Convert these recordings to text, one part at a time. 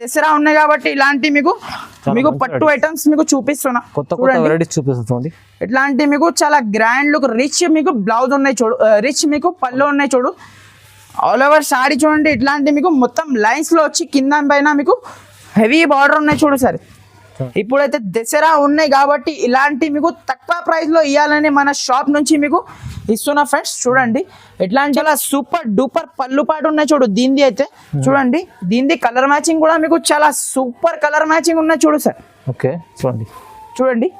దసరా ఉన్నాయి కాబట్టి ఇలాంటి మీకు పట్టు ఐటమ్స్ మీకు చూపిస్తున్నా. కొత్త వెరైటీస్ చూపిస్తుంది. ఇట్లాంటి మీకు చాలా గ్రాండ్ లుక్ రిచ్ మీకు బ్లౌజ్ ఉన్నాయి చూడు, రిచ్ మీకు పళ్ళు ఉన్నాయి చూడు. ఆల్ ఓవర్ సారీ చూడండి. ఇట్లాంటి మీకు మొత్తం లైన్స్ లో వచ్చి కింద పైన మీకు హెవీ బార్డర్ ఉన్నాయి చూడు సార్. ఇప్పుడైతే దసరా ఉన్నాయి కాబట్టి ఇలాంటి మీకు తక్కువ ప్రైస్ లో ఇవ్వాలని మన షాప్ నుంచి మీకు ఇస్తున్నా ఫ్రెండ్స్. చూడండి ఎట్లాంటి చాలా సూపర్ డూపర్ పళ్ళు పాటు ఉన్నాయి చూడు. దీనిది అయితే చూడండి, దీనిది కలర్ మ్యాచింగ్ కూడా మీకు చాలా సూపర్ కలర్ మ్యాచింగ్ ఉన్నాయి చూడు సార్. ఓకే చూడండి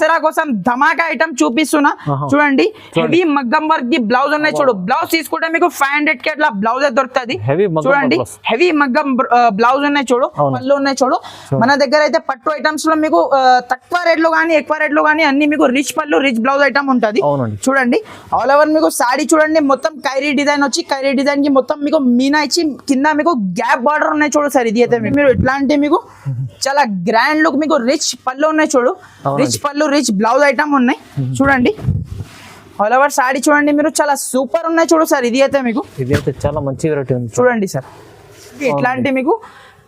దసరా కోసం ధమాకా ఐటమ్ చూపిస్తున్నా. చూడండి హెవీ మగ్గం వర్క్ ది బ్లౌజ్ ఉన్నాయి చూడు. బ్లౌజ్ తీసుకుంటే మీకు 500 కి అట్లా బ్లౌజ్ దొరుకుతుంది. చూడండి హెవీ మగ్గం బ్లౌజ్ ఉన్నాయి చూడు, పళ్ళు ఉన్నాయి చూడు. మన దగ్గర అయితే పట్టు ఐటమ్స్ లో మీకు తక్కువ రేట్ లో కానీ ఎక్కువ రేట్ లో కానీ అన్ని మీకు రిచ్ పళ్ళు రిచ్ బ్లౌజ్ ఐటమ్ ఉంటుంది. చూడండి ఆల్ ఓవర్ మీకు సాడీ చూడండి మొత్తం కైరీ డిజైన్ వచ్చి కైరీ డిజైన్ కి మొత్తం మీకు మీనా ఇచ్చి కింద మీకు గ్యాప్ బార్డర్ ఉన్నాయి చూడు సార్. ఇది అయితే మీరు ఇట్లాంటి మీకు చాలా గ్రాండ్ లుక్ మీకు రిచ్ పళ్ళు ఉన్నాయి చూడు. రిచ్ పళ్ళు రిచ్ బ్లౌజ్ ఐటమ్ ఉన్నాయి చూడండి. ఆల్ ఓవర్ సాడీ చూడండి మీరు చాలా సూపర్ ఉన్నాయి చూడు సార్. ఇది అయితే చాలా మంచి వెరైటీ ఉంది చూడండి సార్. ఇట్లాంటి మీకు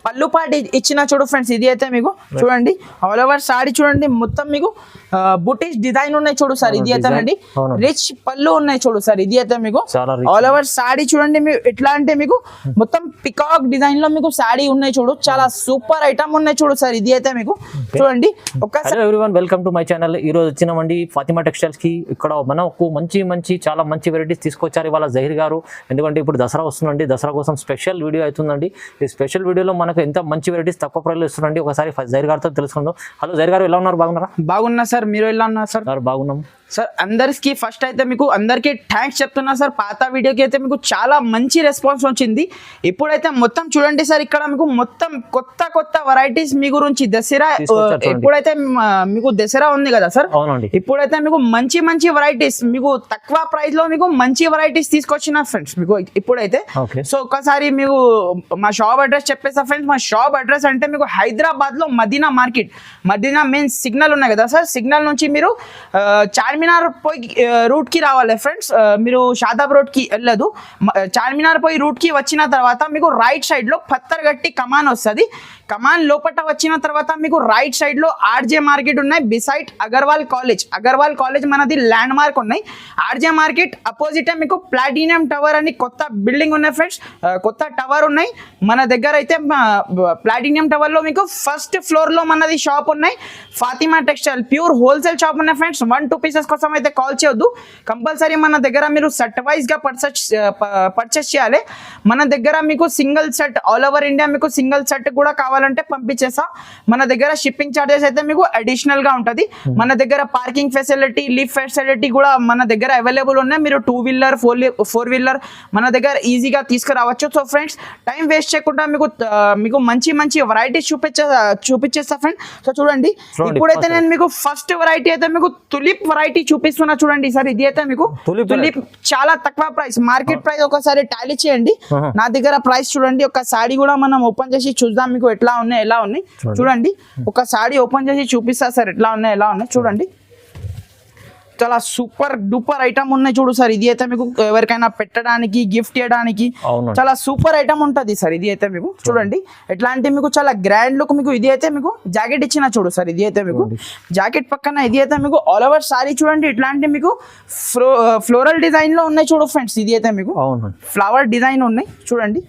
పళ్ళు పాటి ఇచ్చిన చూడు ఫ్రెండ్స్. ఇది అయితే మీకు చూడండి ఆల్ ఓవర్ సాడీ చూడండి మొత్తం మీకు బుటీస్ డిజైన్ ఉన్నాయి చూడు సార్. ఇది అయితే అండి రిచ్ పళ్ళు ఉన్నాయి చూడు సార్. ఇది అయితే మీకు ఆల్ ఓవర్ సాడీ చూడండి. మీకు ఎట్లా అంటే మీకు మొత్తం పికాక్ డిజైన్ లో మీకు సాడీ ఉన్నాయి చూడు. చాలా సూపర్ ఐటమ్ ఉన్నాయి చూడు సార్. ఇది అయితే మీకు చూడండి. Everyone welcome to my channel. ఈ రోజు వచ్చినామండి ఫాతిమా టెక్స్టైల్స్ కి. ఇక్కడ మనకు మంచి చాలా మంచి వెరైటీస్ తీసుకొచ్చారు ఇవాళ జహీర్ గారు. ఎందుకంటే ఇప్పుడు దసరా వస్తుందండి. దసరా కోసం స్పెషల్ వీడియో అవుతుందండి. ఈ స్పెషల్ వీడియోలో మనకు ఎంత మంచి వెరైటీస్ తక్కువ ప్రైస్ ఇస్తుందండి. ఒకసారి జహీర్ గారితో తెలుసుకుందాం. హలో జహీర్ గారు, ఎలా ఉన్నారు? బాగున్నారా? బాగున్నా సార్, మీరు ఎలా ఉన్నారు సార్? బాగున్నాం సార్. అందరికి ఫస్ట్ అయితే మీకు అందరికీ థ్యాంక్స్ చెప్తున్నా సార్. పాత వీడియోకి అయితే మీకు చాలా మంచి రెస్పాన్స్ వచ్చింది. ఇప్పుడైతే మొత్తం చూడండి సార్, ఇక్కడ మీకు మొత్తం కొత్త వెరైటీస్ మీ గురించి దసరా ఇప్పుడైతే మీకు దసరా ఉంది కదా సార్. ఇప్పుడైతే మీకు మంచి వెరైటీస్ మీకు తక్కువ ప్రైస్ లో మీకు మంచి వెరైటీస్ తీసుకొచ్చిన ఫ్రెండ్స్ మీకు ఇప్పుడైతే. సో ఒక్కసారి మీకు మా షాప్ అడ్రస్ చెప్పేసా ఫ్రెండ్స్. మా షాప్ అడ్రస్ అంటే మీకు హైదరాబాద్ లో Madina market, Madina main signal ఉన్నాయి కదా సార్. సిగ్నల్ నుంచి మీరు చార్మినార్ పోయి రూట్ కి రావాలి ఫ్రెండ్స్. మీరు షాదాబ్ రోడ్ కి వెళ్ళదు. చార్మినార్ పోయి రూట్ కి వచ్చిన తర్వాత మీకు రైట్ సైడ్ లో పత్తర్గట్టి కమాన్ వస్తుంది. కమాన్ లోపల వచ్చిన తర్వాత మీకు రైట్ సైడ్ లో ఆర్జే మార్కెట్ ఉన్నాయి. బిసైడ్ అగర్వాల్ కాలేజ్ మనది ల్యాండ్ మార్క్ ఉన్నాయి. ఆర్జే మార్కెట్ అపోజిట్ మీకు ప్లాటినియం టవర్ అని కొత్త బిల్డింగ్ ఉన్నాయి ఫ్రెండ్స్. కొత్త టవర్ ఉన్నాయి మన దగ్గర అయితే. ప్లాటినియం టవర్ లో మీకు ఫస్ట్ ఫ్లోర్ లో మనది షాప్ ఉన్నాయి. Fatima textile pure wholesale shop ఉన్నాయి ఫ్రెండ్స్. 1-2 పీసెస్ కోసం అయితే కాల్ చేయొద్దు. కంపల్సరీ మన దగ్గర మీరు సెట్ వైజ్ గా పర్చేస్ చేయాలి. మన దగ్గర మీకు single set all over India మీకు సింగిల్ సెట్ కూడా కావాలంటే పంపించేసా. మన దగ్గర షిప్పింగ్ చార్జెస్ అయితే మీకు అడిషనల్ గా ఉంటుంది. మన దగ్గర పార్కింగ్ ఫెసిలిటీ, లిఫ్ట్ ఫెసిలిటీ కూడా మన దగ్గర అవైలబుల్ ఉన్నాయి. మీరు 2 వీలర్ 4 వీలర్ మన దగ్గర ఈజీగా తీసుకురావచ్చు. సో ఫ్రెండ్స్ టైం వేస్ట్ చేయకుండా మీకు మంచి వెరైటీస్ చూపించేస్తా ఫ్రెండ్. సో చూడండి ఇప్పుడైతే నేను మీకు ఫస్ట్ వెరైటీ అయితే మీకు తులిప్ వెరైటీ చూపిస్తున్నా చూడండి సార్. ఇది అయితే మీకు తులిప్ చాలా తక్కువ ప్రైస్, మార్కెట్ ప్రైస్ ఒకసారి టాలీ చేయండి. నా దగ్గర ప్రైస్ చూడండి. ఒక సాడీ కూడా మనం ఓపెన్ చేసి చూద్దాం మీకు ఎలా ఉన్నాయి చూడండి. ఒక సాడీ ఓపెన్ చేసి చూపిస్తా సార్ ఎట్లా ఉన్నాయి చూడండి. చాలా సూపర్ డూపర్ ఐటమ్ ఉన్నాయి చూడు సార్. ఇది అయితే మీకు ఎవరికైనా పెట్టడానికి గిఫ్ట్ చేయడానికి చాలా సూపర్ ఐటమ్ ఉంటుంది సార్. ఇది అయితే మీకు చూడండి ఎట్లాంటి మీకు చాలా గ్రాండ్ లుక్ మీకు. ఇది అయితే మీకు జాకెట్ ఇచ్చిన చూడు సార్. ఇది అయితే మీకు జాకెట్ పక్కన ఇది అయితే మీకు ఆల్ ఓవర్ సారీ చూడండి. ఇట్లాంటి మీకు ఫ్లోరల్ డిజైన్ లో ఉన్నాయి చూడు ఫ్రెండ్స్. ఇది అయితే మీకు ఫ్లవర్ డిజైన్ ఉన్నాయి చూడండి.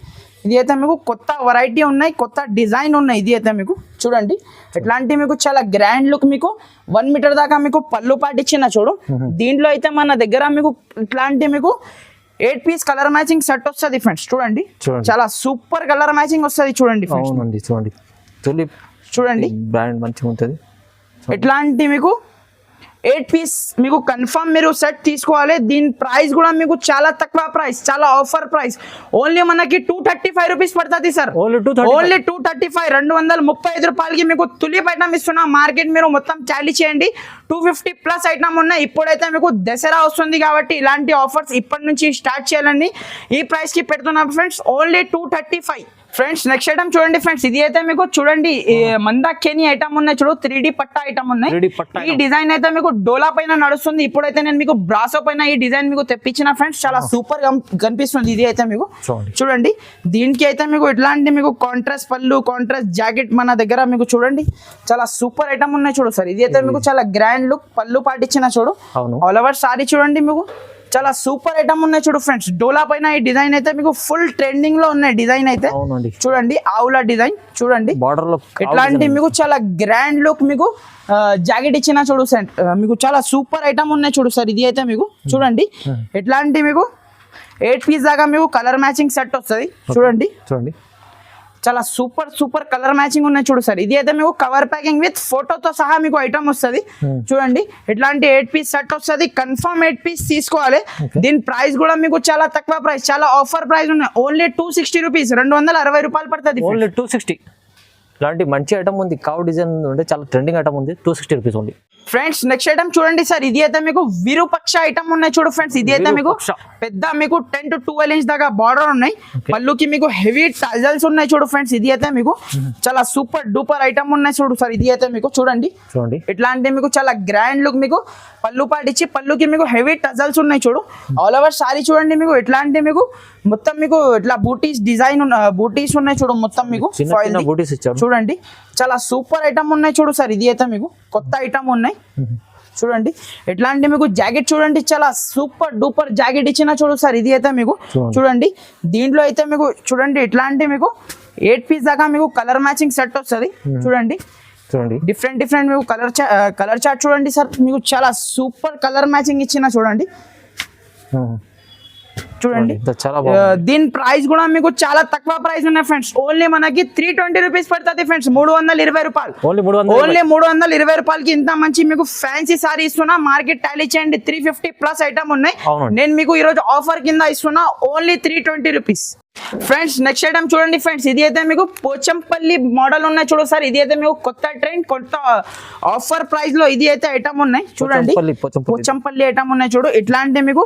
ఇది అయితే మీకు కొత్త వెరైటీ ఉన్నాయి, కొత్త డిజైన్ ఉన్నాయి. ఇది అయితే మీకు చూడండి ఎట్లాంటి మీకు చాలా గ్రాండ్ లుక్ మీకు 1 మీటర్ దాకా మీకు పళ్ళు పాటిచ్చిన చూడు. దీంట్లో అయితే మన దగ్గర మీకు ఇట్లాంటి మీకు 8 పీస్ కలర్ మ్యాచింగ్ సెట్ వస్తుంది ఫ్రెండ్స్. చూడండి చాలా సూపర్ కలర్ మ్యాచింగ్ వస్తుంది చూడండి చూడండి బ్రాండ్ మంచిగా ఉంటుంది. ఇట్లాంటి మీకు 8 పీస్ మీకు కన్ఫర్మ్ మీరు సెట్ తీసుకోవాలి. దీని ప్రైస్ కూడా మీకు చాలా తక్కువ ప్రైస్, చాలా ఆఫర్ ప్రైస్. ఓన్లీ మనకి 235 రూపీస్ పడుతుంది సార్. ఓన్లీ 235 235 రూపాయలకి మీకు తులిప్ ఐటమ్ ఇస్తున్నా. మార్కెట్ మీరు మొత్తం టాలీ చేయండి. 250 ప్లస్ ఐటమ్ ఉన్నాయి. ఇప్పుడైతే మీకు దసరా వస్తుంది కాబట్టి ఇలాంటి ఆఫర్స్ ఇప్పటి నుంచి స్టార్ట్ చేయాలని ఈ ప్రైస్ కి పెడుతున్నాం friends. Only 235 friends next item చూడండి ఫ్రెండ్స్, ఇది అయితే మీకు చూడండి మందాకేని ఐటమ్ ఉన్నాయి చూడు, 3D పట్టా ఐటమ్ ఉన్నాయి. 3D పట్టా ఈ డిజైన్ అయితే మీకు డోలా పైన నడుస్తుంది. ఇప్పుడైతే నేను మీకు బ్రాసో పైన ఈ డిజైన్ మీకు తెప్పించిన ఫ్రెండ్స్, చాలా సూపర్ గా కనిపిస్తుంది. ఇది అయితే మీకు చూడండి, దీనికి అయితే మీకు ఇట్లాంటి మీకు కాంట్రాస్ట్ పళ్ళు, కాంట్రాస్ట్ జాకెట్ మన దగ్గర మీకు చూడండి చాలా సూపర్ ఐటమ్ ఉన్నాయి చూడు సార్. ఇది అయితే మీకు చాలా గ్రాండ్ లుక్ పళ్ళు పాటించిన చూడు, ఆల్ ఓవర్ సారీ చూడండి మీకు చాలా సూపర్ ఐటమ్ ఉన్నాయి చూడు ఫ్రెండ్స్. డోలా పైన ఈ డిజైన్ అయితే మీకు ఫుల్ ట్రెండింగ్ లో ఉన్నాయి డిజైన్ అయితే చూడండి, ఆవుల డిజైన్ చూడండి బార్డర్ లో ఇట్లాంటి మీకు చాలా గ్రాండ్ లుక్ మీకు జాకెట్ ఇచ్చిన చూడు సార్, మీకు చాలా సూపర్ ఐటమ్ ఉన్నాయి చూడు సార్. ఇది అయితే మీకు చూడండి ఎట్లాంటి మీకు 8 పీస్ దాకా మీకు కలర్ మ్యాచింగ్ సెట్ వస్తుంది చూడండి. చాలా సూపర్ సూపర్ కలర్ మ్యాచింగ్ ఉన్నాయి చూడు సార్. ఇది అయితే మీకు కవర్ ప్యాకింగ్ విత్ ఫోటోతో సహా మీకు ఐటమ్ వస్తుంది చూడండి. ఇట్లాంటి 8 పీస్ సెట్ వస్తుంది, కన్ఫర్మ్ 8 పీస్ తీసుకోవాలి. దీని ప్రైస్ కూడా మీకు చాలా తక్కువ ప్రైస్, చాలా ఆఫర్ ప్రైస్ ఉన్నాయి. ఓన్లీ 260 రూపీస్, 260 రూపాయలు పడుతుంది. ఓన్లీ 260. ఇలాంటి మంచి ఐటమ్ ఉంది, కావ్ డిజైన్ ఉంటే చాలా ట్రెండింగ్ ఐటమ్ ఉంది. 260 rupees only. Friends next item చూడండి సార్, ఇది అయితే మీకు విరూపక్ష ఐటమ్ ఉన్నాయి చూడు ఫ్రెండ్స్. ఇది అయితే మీకు పెద్ద మీకు 10 to 12 ఇంచ్ దాకా బార్డర్ ఉన్నాయి, పళ్ళుకి మీకు హెవీ టజల్స్ ఉన్నాయి చూడు ఫ్రెండ్స్. ఇది అయితే మీకు చాలా సూపర్ డూపర్ ఐటమ్ ఉన్నాయి చూడు సార్. ఇది అయితే మీకు చూడండి ఇట్లాంటి మీకు చాలా గ్రాండ్ లుక్ మీకు పళ్ళు పాటించి పళ్ళుకి మీకు హెవీ టజల్స్ ఉన్నాయి చూడు, ఆల్ ఓవర్ సారీ చూడండి మీకు ఇట్లాంటి మీకు మొత్తం మీకు ఇట్లా బూటీస్ డిజైన్ బూటీస్ ఉన్నాయి చూడు, మొత్తం మీకు చూడండి చాలా సూపర్ ఐటమ్ ఉన్నాయి చూడు సార్. ఇది అయితే మీకు కొత్త ఐటమ్ ఉన్నాయి చూడండి. ఎట్లాంటి మీకు జాకెట్ చూడండి, చాలా సూపర్ డూపర్ జాకెట్ ఇచ్చిన చూడు సార్. ఇది అయితే మీకు చూడండి, దీంట్లో అయితే మీకు చూడండి ఇట్లాంటి మీకు 8 పీస్ దాకా మీకు కలర్ మ్యాచింగ్ సెట్ వస్తుంది చూడండి. డిఫరెంట్ డిఫరెంట్ మీకు కలర్ చార్ట్ చూడండి సార్, మీకు చాలా సూపర్ కలర్ మ్యాచింగ్ ఇచ్చిన చూడండి. దీని ప్రైస్ కూడా మీకు చాలా తక్కువ ప్రైస్ ఉన్నాయి ఫ్రెండ్స్. ఓన్లీ మనకి 320 రూపీస్ పడుతుంది ఫ్రెండ్స్, 320 రూపాయలు. ఓన్లీ 320 రూపాయలకి ఇంత మంచి మీకు ఫ్యాన్సీ సారీ ఇస్తున్నా. మార్కెట్ టాలీ చేయండి, 350 ప్లస్ ఐటమ్ ఉన్నాయి. నేను మీకు ఈ రోజు ఆఫర్ కింద ఇస్తున్నా only 320 rupees. Friends next item చూడండి ఫ్రెండ్స్, ఇది అయితే మీకు పోచంపల్లి మోడల్ ఉన్నాయి చూడు సార్. ఇది అయితే మీకు కొత్త ట్రెండ్, కొత్త ఆఫర్ ప్రైస్ లో ఇది అయితే ఐటమ్ ఉన్నాయి చూడండి. పోచంపల్లి ఐటమ్ ఉన్నాయి చూడు, ఇట్లాంటి మీకు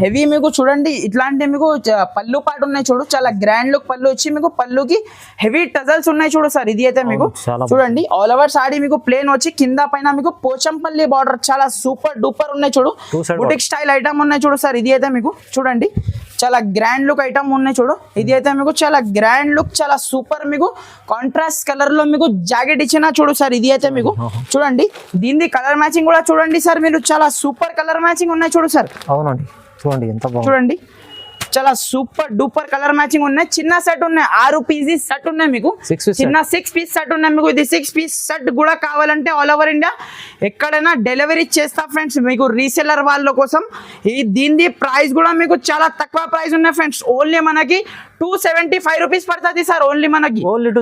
హెవీ మీకు చూడండి ఇట్లాంటి మీకు పళ్ళు పాటు ఉన్నాయి చూడు, చాలా గ్రాండ్ లుక్ పళ్ళు వచ్చి మీకు పళ్ళుకి హెవీ టజల్స్ ఉన్నాయి చూడు సార్. ఇది అయితే మీకు చూడండి ఆల్ ఓవర్ సారీ మీకు ప్లేన్ వచ్చి కింద పైన మీకు పోచంపల్లి బార్డర్ చాలా సూపర్ డూపర్ ఉన్నాయి చూడు, బుటిక్ స్టైల్ ఐటమ్ ఉన్నాయి చూడు సార్. ఇది అయితే మీకు చూడండి చాలా గ్రాండ్ లుక్ ఐటమ్ ఉన్నాయి చూడు. ఇది అయితే మీకు చాలా గ్రాండ్ లుక్, చాలా సూపర్ మీకు కాంట్రాస్ట్ కలర్ లో మీకు జాకెట్ ఇచ్చిన చూడు సార్. ఇది అయితే మీకు చూడండి, దీని కలర్ మ్యాచింగ్ కూడా చూడండి సార్, మీరు చాలా సూపర్ కలర్ మ్యాచింగ్ ఉన్నాయి చూడు సార్. అవునండి చూడండి ఎంత బాగుంది చూడండి, చాలా సూపర్ డూపర్ కలర్ మ్యాచింగ్ ఉన్నాయి. చిన్న సెట్ ఉన్నాయి, 6 పీసెస్ సెట్ ఉన్నాయి మీకు, చిన్న 6 పీస్ సెట్ ఉన్నాయి మీకు. ఇది 6 పీస్ సెట్ కూడా కావాలంటే ఆల్ ఓవర్ ఇండియా ఎక్కడైనా డెలివరీ చేస్తా ఫ్రెండ్స్, మీకు రీసెల్లర్ వాళ్ళ కోసం. దీని ప్రైస్ కూడా మీకు చాలా తక్కువ ప్రైస్ ఉన్నాయి ఫ్రెండ్స్. ఓన్లీ మనకి 275 రూపీస్ పడుతుంది సార్. ఓన్లీ మనకి ఓన్లీ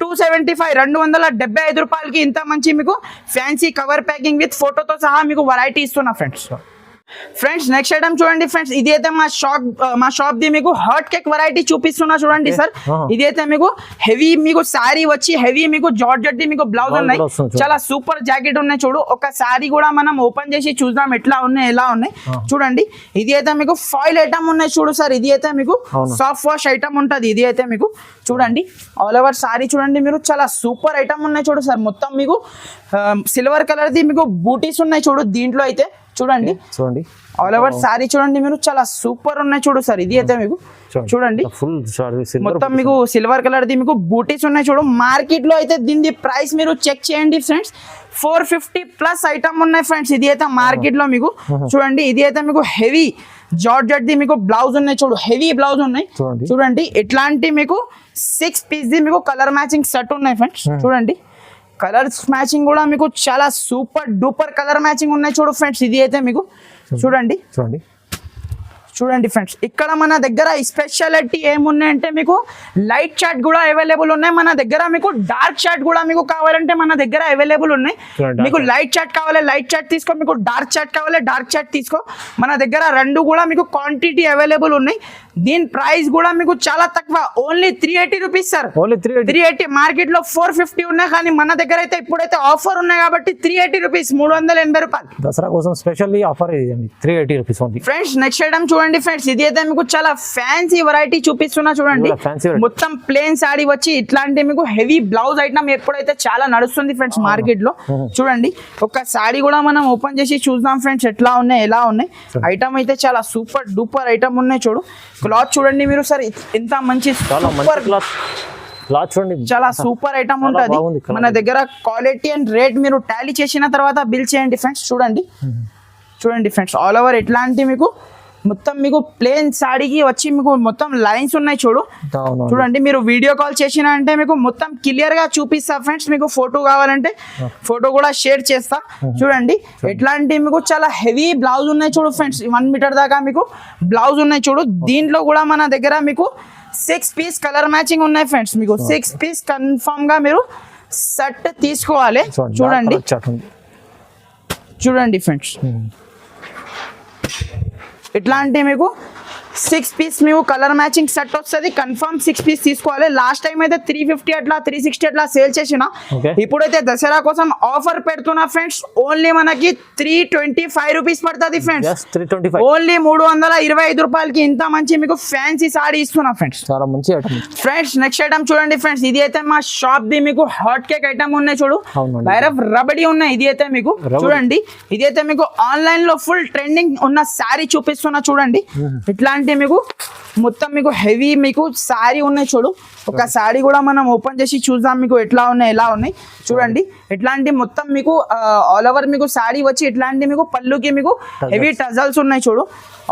275, 275 రూపాయలకి ఇంత మంచి మీకు ఫ్యాన్సీ కవర్ ప్యాకింగ్ విత్ ఫోటోతో సహా మీకు వెరైటీ ఇస్తున్నా ఫ్రెండ్స్. ఫ్రెండ్స్ నెక్స్ట్ ఐటమ్ చూడండి ఫ్రెండ్స్, ఇది అయితే మా షాప్ ది మీకు హాట్ కేక్ వెరైటీ చూపిస్తున్నా చూడండి సార్. ఇది అయితే మీకు హెవీ మీకు సారీ వచ్చి హెవీ మీకు జార్జెట్ ది మీకు బ్లౌజ్ ఉన్నాయి, చాలా సూపర్ జాకెట్ ఉన్నాయి చూడు. ఒక సారీ కూడా మనం ఓపెన్ చేసి చూద్దాం ఎట్లా ఉన్నాయి ఎలా ఉన్నాయి చూడండి. ఇది అయితే మీకు ఫాయిల్ ఐటమ్ ఉన్నాయి చూడు సార్. ఇది అయితే మీకు సాఫ్ట్ వాష్ ఐటమ్ ఉంటది. ఇది అయితే మీకు చూడండి ఆల్ ఓవర్ సారీ చూడండి, మీరు చాలా సూపర్ ఐటమ్ ఉన్నాయి చూడు సార్. మొత్తం మీకు సిల్వర్ కలర్ ది మీకు బూటీస్ ఉన్నాయి చూడు దీంట్లో అయితే చూడండి. ఆల్ ఓవర్ సారీ చూడండి, మీరు చాలా సూపర్ ఉన్నాయి చూడు సార్. ఇది అయితే మీకు చూడండి మొత్తం మీకు సిల్వర్ కలర్ ది మీకు బూటీస్ ఉన్నాయి చూడు. మార్కెట్ లో అయితే దీని ప్రైస్ మీరు చెక్ చేయండి ఫ్రెండ్స్, 450 ప్లస్ ఐటమ్ ఉన్నాయి ఫ్రెండ్స్. ఇది అయితే మార్కెట్ లో మీకు చూడండి. ఇది అయితే మీకు హెవీ జార్జెట్ ది మీకు బ్లౌజ్ ఉన్నాయి చూడు, హెవీ బ్లౌజ్ ఉన్నాయి చూడండి. ఇట్లాంటి మీకు 6 పీస్ ది మీకు కలర్ మ్యాచింగ్ సెట్ ఉన్నాయి ఫ్రెండ్స్ చూడండి. కలర్స్ మ్యాచింగ్ కూడా మీకు చాలా సూపర్ డూపర్ కలర్ మ్యాచింగ్ ఉన్నాయి చూడు ఫ్రెండ్స్. ఇది అయితే మీకు చూడండి చూడండి ఫ్రెండ్స్. ఇక్కడ మన దగ్గర స్పెషాలిటీ ఏమున్నాయంటే మీకు లైట్ చార్ట్ కూడా అవైలబుల్ ఉన్నాయి మన దగ్గర. మీకు డార్క్ చార్ట్ కూడా మీకు కావాలంటే మన దగ్గర అవైలబుల్ ఉన్నాయి. మీకు లైట్ చార్ట్ కావాలి లైట్ చార్ట్ తీసుకో, మీకు డార్క్ చార్ట్ కావాలి డార్క్ చార్ట్ తీసుకో. మన దగ్గర రెండు కూడా మీకు క్వాంటిటీ అవైలబుల్ ఉన్నాయి. దీని ప్రైస్ కూడా మీకు చాలా తక్కువ, only 380 rupees sir. Only 380. Market లో 450 ఉన్నాయి, కానీ మన దగ్గర అయితే ఇప్పుడైతే ఆఫర్ ఉన్నాయి కాబట్టి 380 రూపీస్, 380 రూపాయలు. దసరా కోసం స్పెషల్లీ ఆఫర్ ఇది 380 rupees only. Friends next item చూడండి ఫ్రెండ్స్, ఇది అయితే మీకు చాలా ఫ్యాన్సీ వెరైటీ చూపిస్తున్నా చూడండి. మొత్తం ప్లేన్ సాడీ వచ్చి ఇట్లాంటి మీకు హెవీ బ్లౌజ్ ఐటమ్ ఎప్పుడైతే చాలా నడుస్తుంది ఫ్రెండ్స్ మార్కెట్ లో. చూడండి ఒక సాడీ కూడా మనం ఓపెన్ చేసి చూద్దాం ఫ్రెండ్స్ ఎట్లా ఉన్నాయి ఎలా ఉన్నాయి. ఐటమ్ అయితే చాలా సూపర్ డూపర్ ఐటమ్ ఉన్నాయి. చూడు క్లాత్ చూడండి మీరు సార్, ఎంత మంచి క్లాత్ చూడండి, చాలా సూపర్ ఐటమ్ ఉంటుంది మన దగ్గర. క్వాలిటీ అండ్ రేట్ మీరు టాలీ చేసిన తర్వాత బిల్ చేయండి ఫ్రెండ్స్. చూడండి చూడండి ఫ్రెండ్స్, ఆల్ ఓవర్ ఎట్లాంటి మీకు మొత్తం మీకు ప్లేన్ సాడీకి వచ్చి మీకు మొత్తం లైన్స్ ఉన్నాయి. చూడండి మీరు వీడియో కాల్ చేసిన అంటే మీకు మొత్తం క్లియర్ గా చూపిస్తా ఫ్రెండ్స్. మీకు ఫోటో కావాలంటే ఫోటో కూడా షేర్ చేస్తా. చూడండి ఎట్లాంటి మీకు చాలా హెవీ బ్లౌజ్ ఉన్నాయి. చూడు ఫ్రెండ్స్ 1 మీటర్ దాకా మీకు బ్లౌజ్ ఉన్నాయి. చూడు దీంట్లో కూడా మన దగ్గర మీకు 6 పీస్ కలర్ మ్యాచింగ్ ఉన్నాయి ఫ్రెండ్స్. మీకు 6 పీస్ కన్ఫర్మ్ గా మీరు సెట్ తీసుకోవాలి. చూడండి చూడండి ఫ్రెండ్స్, ఇట్లాంటి మీకు 6 పీస్ మీకు కలర్ మ్యాచింగ్ సెట్ వస్తుంది. కన్ఫర్మ్ 6 పీస్ తీసుకోవాలి. లాస్ట్ టైం అయితే 350 అట్లా 360 అట్లా సేల్ చేసిన, ఇప్పుడైతే దసరా కోసం ఆఫర్ పెడుతున్నా ఫ్రెండ్స్. ఓన్లీ మనకి 325 రూపీస్ పడుతుంది ఫ్రెండ్స్. ఓన్లీ 325 రూపాయలకి ఇంత మంచి మీకు ఫ్యాన్సీ సాడీ ఇస్తున్నా ఫ్రెండ్స్. చాలా మంచి ఐటమ్ ఫ్రెండ్స్. నెక్స్ట్ ఐటమ్ చూడండి ఫ్రెండ్స్, ఇది అయితే మా షాప్ ది మీకు హాట్ కేక్ ఐటమ్ ఉన్నాయి. చూడు బైరఫ్ రబడి ఉన్నాయి. ఇది అయితే మీకు చూడండి, ఇది అయితే మీకు ఆన్లైన్ లో ఫుల్ ట్రెండింగ్ ఉన్న సారీ చూపిస్తున్నా. చూడండి ఇట్లాంటి మీకు మొత్తం మీకు హెవీ మీకు సారీ ఉన్నాయి. చూడు ఒక సారీ కూడా మనం ఓపెన్ చేసి చూద్దాం మీకు ఎట్లా ఉన్నాయి ఎలా ఉన్నాయి. చూడండి ఇట్లాంటి మొత్తం మీకు ఆల్ ఓవర్ మీకు సారీ వచ్చి ఇట్లాంటి మీకు పళ్ళుకి మీకు హెవీ టజల్స్ ఉన్నాయి. చూడు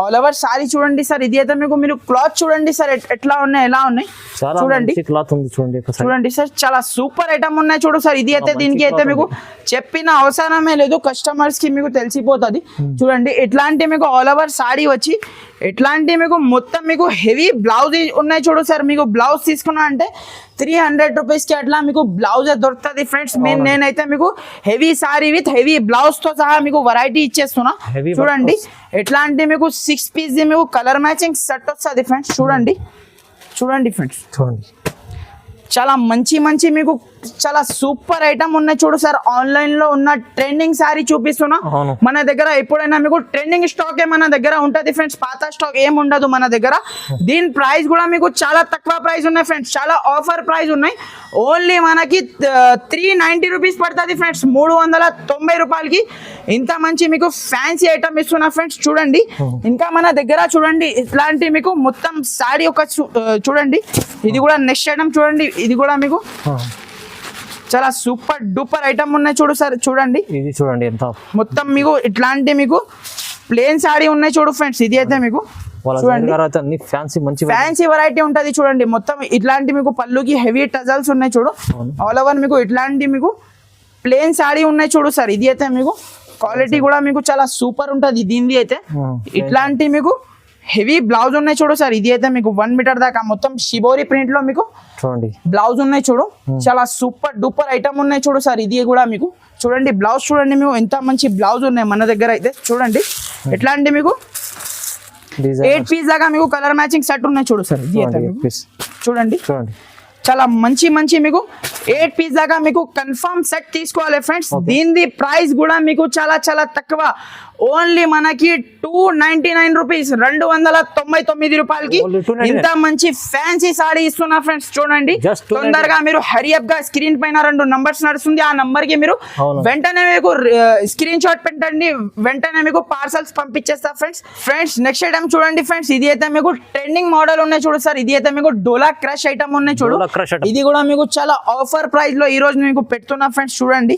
ఆల్ ఓవర్ సారీ చూడండి సార్. ఇది అయితే మీకు మీరు క్లాత్ చూడండి సార్ ఎట్లా ఉన్నాయి ఎలా ఉన్నాయి. చూడండి చూడండి సార్, చాలా సూపర్ ఐటమ్ ఉన్నాయి. చూడు సార్ ఇది అయితే దీనికి అయితే మీకు చెప్పిన అవసరమే లేదు, కస్టమర్స్ కి మీకు తెలిసిపోతుంది. చూడండి ఇట్లాంటి మీకు ఆల్ ఓవర్ సారీ వచ్చి ఇట్లాంటి మీకు మొత్తం మీకు హెవీ బ్లౌజ్ ఉన్నాయి. చూడు సార్ మీకు బ్లౌజ్ తీసుకున్నా అంటే 300 రూపీస్ కి అట్లా మీకు బ్లౌజ్ దొరుకుతుంది ఫ్రెండ్స్. నేనైతే మీకు heavy sorry with heavy blouse తో సహా మీకు వెరైటీ ఇచ్చేస్తున్నా. చూడండి ఎట్లాంటి మీకు 6 పీస్ మీకు కలర్ మ్యాచింగ్ సెట్ వస్తుంది ఫ్రెండ్స్. చూడండి చూడండి ఫ్రెండ్స్, చూడండి చాలా మంచి మంచి మీకు చాలా సూపర్ ఐటమ్ ఉన్నాయి. చూడు సార్ ఆన్లైన్ లో ఉన్న ట్రెండింగ్ సారీ చూపిస్తున్నా. మన దగ్గర ఎప్పుడైనా మీకు ట్రెండింగ్ స్టాక్ మన దగ్గర ఉంటది ఫ్రెండ్స్, పాత స్టాక్ ఏం ఉండదు మన దగ్గర. దీని ప్రైస్ కూడా మీకు చాలా తక్కువ ప్రైస్ ఉన్నాయి ఫ్రెండ్స్, చాలా ఆఫర్ ప్రైస్ ఉన్నాయి. ఓన్లీ మనకి 390 రూపీస్ పడుతుంది ఫ్రెండ్స్. 390 రూపాయలకి ఇంత మంచి మీకు ఫ్యాన్సీ ఐటమ్ ఇస్తున్నా ఫ్రెండ్స్. చూడండి ఇంకా మన దగ్గర చూడండి ఇట్లాంటి మీకు మొత్తం సారీ ఒక చూడండి. ఇది కూడా నెక్స్ట్ ఐటమ్ చూడండి, ఇది కూడా మీకు చాలా సూపర్ డూపర్ ఐటమ్ ఉన్నాయి. చూడు సార్ చూడండి, ఇది చూడండి ఎంత మొత్తం మీకు ఇట్లాంటి మీకు ప్లేన్ సారీ ఉన్నాయి. చూడు ఫ్రెండ్స్ ఇది అయితే మీకు చూడండి ఫ్యాన్సీ వెరైటీ ఉంటది. చూడండి మొత్తం ఇట్లాంటి మీకు పళ్ళుకి హెవీ టజల్స్ ఉన్నాయి. చూడు ఆల్ ఓవర్ మీకు ఇట్లాంటి మీకు ప్లేన్ సారీ ఉన్నాయి. చూడు సార్ ఇది అయితే మీకు క్వాలిటీ కూడా మీకు చాలా సూపర్ ఉంటది. దీనిది అయితే ఇట్లాంటి మీకు హెవీ బ్లౌజ్ ఉన్నాయి. చూడు సార్ ఇది అయితే మీకు 1 మీటర్ దాకా మొత్తం షిబోరి ప్రింట్ లో మీకు చూడండి బ్లౌజ్ ఉన్నాయి. చూడు చాలా సూపర్ డూపర్ ఐటమ్ ఉన్నాయి. చూడు సార్ ఇది కూడా మీకు చూడండి బ్లౌజ్ చూడండి మీకు ఎంత మంచి బ్లౌజ్ ఉన్నాయి మన దగ్గర అయితే. చూడండి ఎట్లాంటి మీకు 8 పీస్ దాకా మీకు కలర్ మ్యాచింగ్ సెట్ ఉన్నాయి. చూడు సార్ ఇది అయితే చూడండి చూడండి చాలా మంచి మంచి మీకు 8 పీస్ దాకా మీకు కన్ఫర్మ్ సెట్ తీసుకోవాలి ఫ్రెండ్స్. దీని ప్రైస్ కూడా మీకు చాలా చాలా తక్కువ, ఓన్లీ మనకి 299 రూపీస్, 299 రూపాయలకి ఇంత మంచి ఫ్యాన్సీ సారీ ఇస్తున్నా ఫ్రెండ్స్. చూడండి తొందరగా మీరు హరియప్ గా స్క్రీన్ పైన 2 నంబర్స్ నడుస్తుంది, ఆ నంబర్ కి మీరు వెంటనే మీకు స్క్రీన్ షాట్ పెట్టండి, వెంటనే మీకు పార్సల్స్ పంపించేస్తా ఫ్రెండ్స్. నెక్స్ట్ ఐటమ్ చూడండి ఫ్రెండ్స్, ఇది అయితే మీకు ట్రెండింగ్ మోడల్ ఉన్నాయి. చూడు సార్ ఇది అయితే మీకు డోలా క్రష్ ఐటమ్ ఉన్నాయి. చూడు ఇది కూడా మీకు చాలా ఆఫర్ ప్రైస్ లో ఈ రోజు మీకు పెడుతున్నా ఫ్రెండ్స్. చూడండి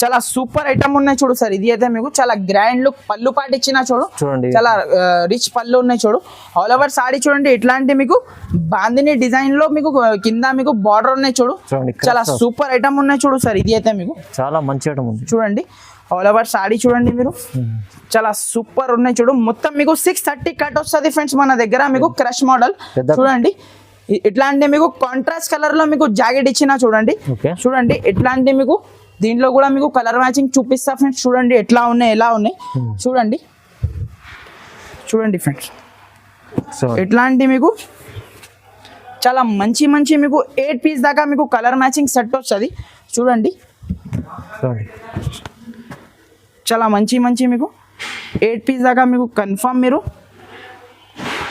చాలా సూపర్ ఐటమ్ ఉన్నాయి. చూడు సార్ ఇది అయితే మీకు చాలా గ్రాండ్ లుక్ పళ్ళు పాటు ఇచ్చిన. చూడండి చాలా రిచ్ పళ్ళు ఉన్నాయి. చూడు ఆల్ ఓవర్ సారీ చూడండి ఇట్లాంటి మీకు బాందిని డిజైన్ లో మీకు కింద మీకు బార్డర్ ఉన్నాయి. చూడు చాలా సూపర్ ఐటమ్ ఉన్నాయి. చూడు సార్ ఇది అయితే మీకు చాలా మంచి ఐటమ్ ఉంది. చూడండి ఆల్ ఓవర్ సారీ చూడండి మీరు చాలా సూపర్ ఉన్నాయి. చూడు మొత్తం మీకు 630 కట్ వస్తుంది ఫ్రెండ్స్ మన దగ్గర మీకు క్రష్ మోడల్. చూడండి ఇట్లాంటి మీకు కాంట్రాస్ట్ కలర్ లో మీకు జాకెట్ ఇచ్చిన. చూడండి చూడండి ఇట్లాంటి మీకు దీంట్లో కూడా మీకు కలర్ మ్యాచింగ్ చూపిస్తా ఫ్రెండ్స్. చూడండి ఎట్లా ఉన్నాయి ఎలా ఉన్నాయి. చూడండి చూడండి ఫ్రెండ్స్ సో ఇట్లాంటి మీకు చాలా మంచి మంచి మీకు 8 పీస్ దాకా మీకు కలర్ మ్యాచింగ్ సెట్ వస్తుంది చూడండి. చూడండి చాలా మంచి మంచి మీకు 8 పీస్ దాకా మీకు కన్ఫర్మ్ మీరు